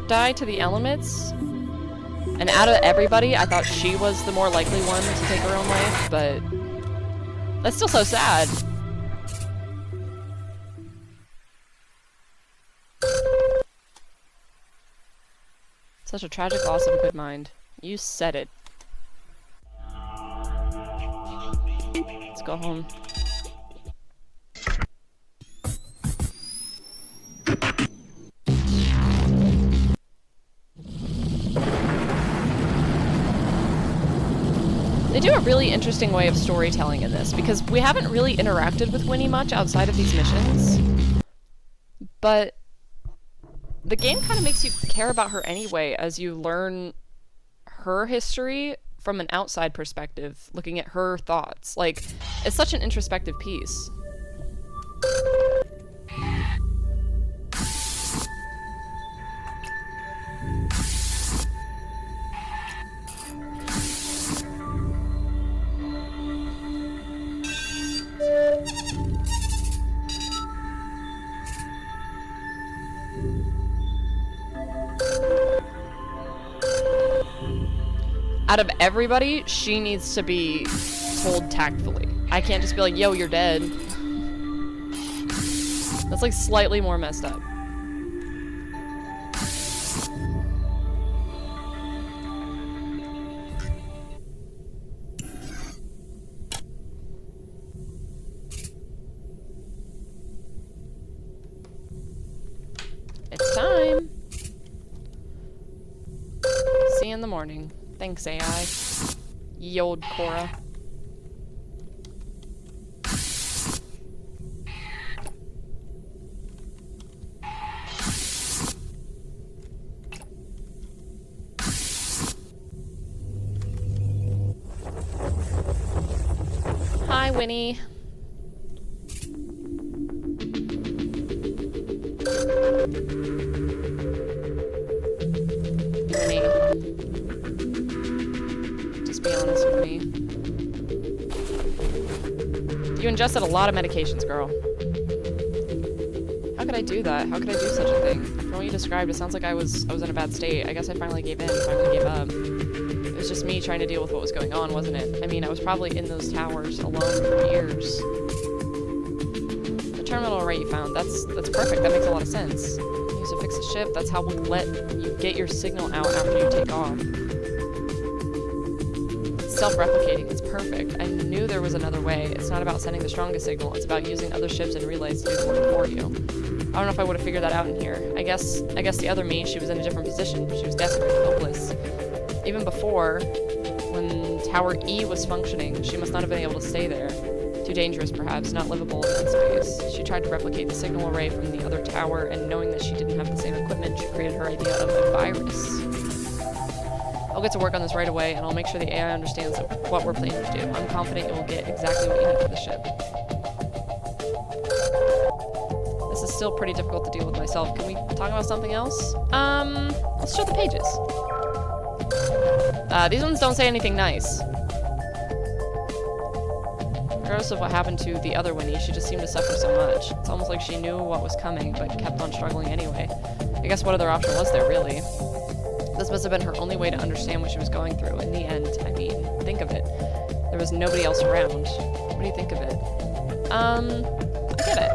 die to the elements. And out of everybody, I thought she was the more likely one to take her own life, but that's still so sad. Such a tragic loss of a good mind. You said it. Let's go home. They do a really interesting way of storytelling in this, because we haven't really interacted with Winnie much outside of these missions. But the game kind of makes you care about her anyway as you learn her history from an outside perspective, looking at her thoughts. Like, it's such an introspective piece. Out of everybody, she needs to be told tactfully. I can't just be like, yo, you're dead. That's like slightly more messed up. It's time. See you in the morning. Thanks, AI. Ye old Cora. Hi, Winnie. You ingested a lot of medications, girl. How could I do that? How could I do such a thing? From what you described, it sounds like I was in a bad state. I guess I finally gave in, finally gave up. It was just me trying to deal with what was going on, wasn't it? I mean, I was probably in those towers alone for years. The terminal array you found, that's perfect. That makes a lot of sense. Use to fix the ship, that's how we'll let you get your signal out after you take off. It's self-replicating, it's perfect. I knew there was another way. It's not about sending the strongest signal, it's about using other ships and relays to do the work for you. I don't know if I would have figured that out in here. I guess the other me, she was in a different position. She was desperate, hopeless. Even before, when Tower E was functioning, she must not have been able to stay there. Too dangerous, perhaps, not livable in that space. She tried to replicate the signal array from the other tower, and knowing that she didn't have the same equipment, she created her idea of a virus. I'll get to work on this right away, and I'll make sure the AI understands what we're planning to do. I'm confident it will get exactly what you need for the ship. This is still pretty difficult to deal with myself. Can we talk about something else? Let's show the pages. These ones don't say anything nice. Regardless of what happened to the other Winnie, she just seemed to suffer so much. It's almost like she knew what was coming, but kept on struggling anyway. I guess what other option was there, really? This must have been her only way to understand what she was going through. In the end, I mean, think of it. There was nobody else around. What do you think of it? I get it.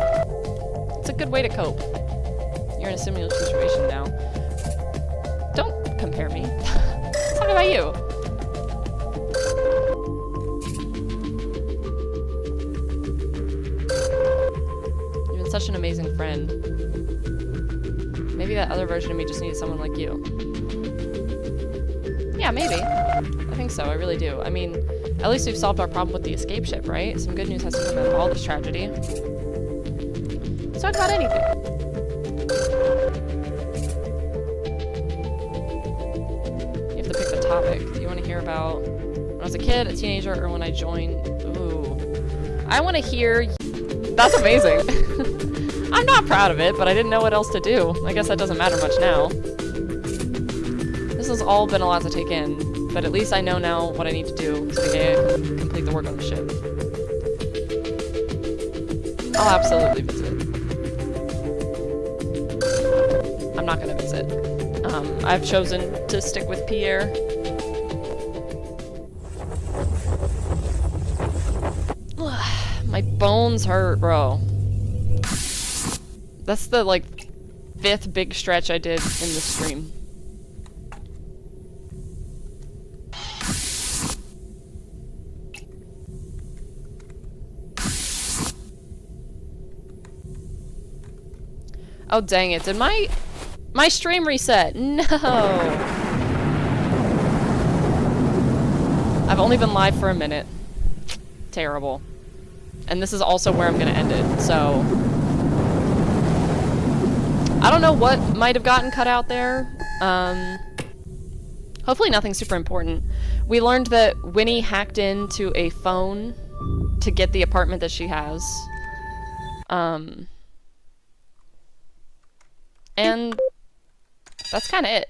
It's a good way to cope. You're in a similar situation now. Don't compare me. Let's talk about you. You've been such an amazing friend. Maybe that other version of me just needed someone like you. Yeah, maybe. I think so, I really do. I mean, at least we've solved our problem with the escape ship, right? Some good news has to come out of all this tragedy. Let's talk about anything. You have to pick the topic. Do you want to hear about when I was a kid, a teenager, or when I joined? Ooh. I want to hear... That's amazing. I'm not proud of it, but I didn't know what else to do. I guess that doesn't matter much now. This has all been a lot to take in, but at least I know now what I need to do so the AI can complete the work on the ship. I'll absolutely visit. I'm not gonna visit. I've chosen to stick with Pierre. My bones hurt, bro. That's the, like, 5th big stretch I did in this stream. Oh, dang it. Did my stream reset? No! I've only been live for a minute. Terrible. And this is also where I'm gonna end it, so... I don't know what might have gotten cut out there. Hopefully nothing super important. We learned that Winnie hacked into a phone to get the apartment that she has. And that's kind of it.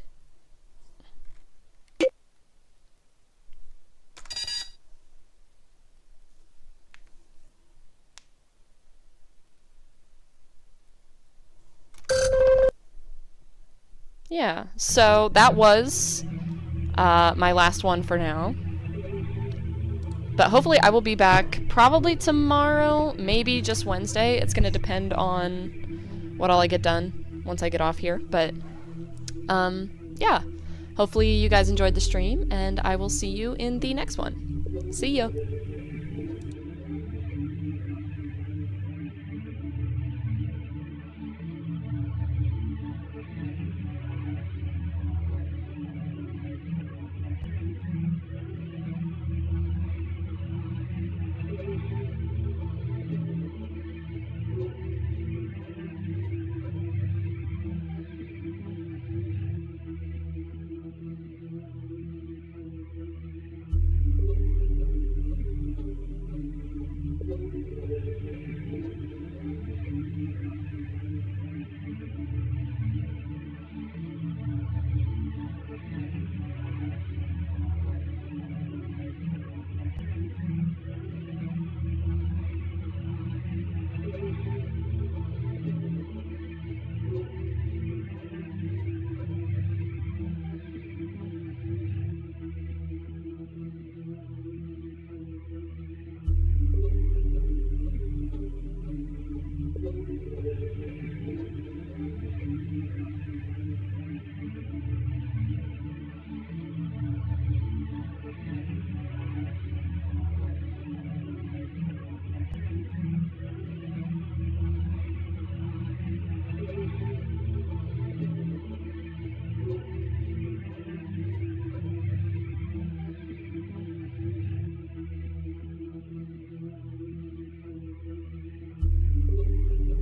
Yeah, so that was my last one for now. But hopefully I will be back probably tomorrow, maybe just Wednesday. It's going to depend on what all I get done once I get off here. But, yeah. Hopefully you guys enjoyed the stream, and I will see you in the next one. See ya!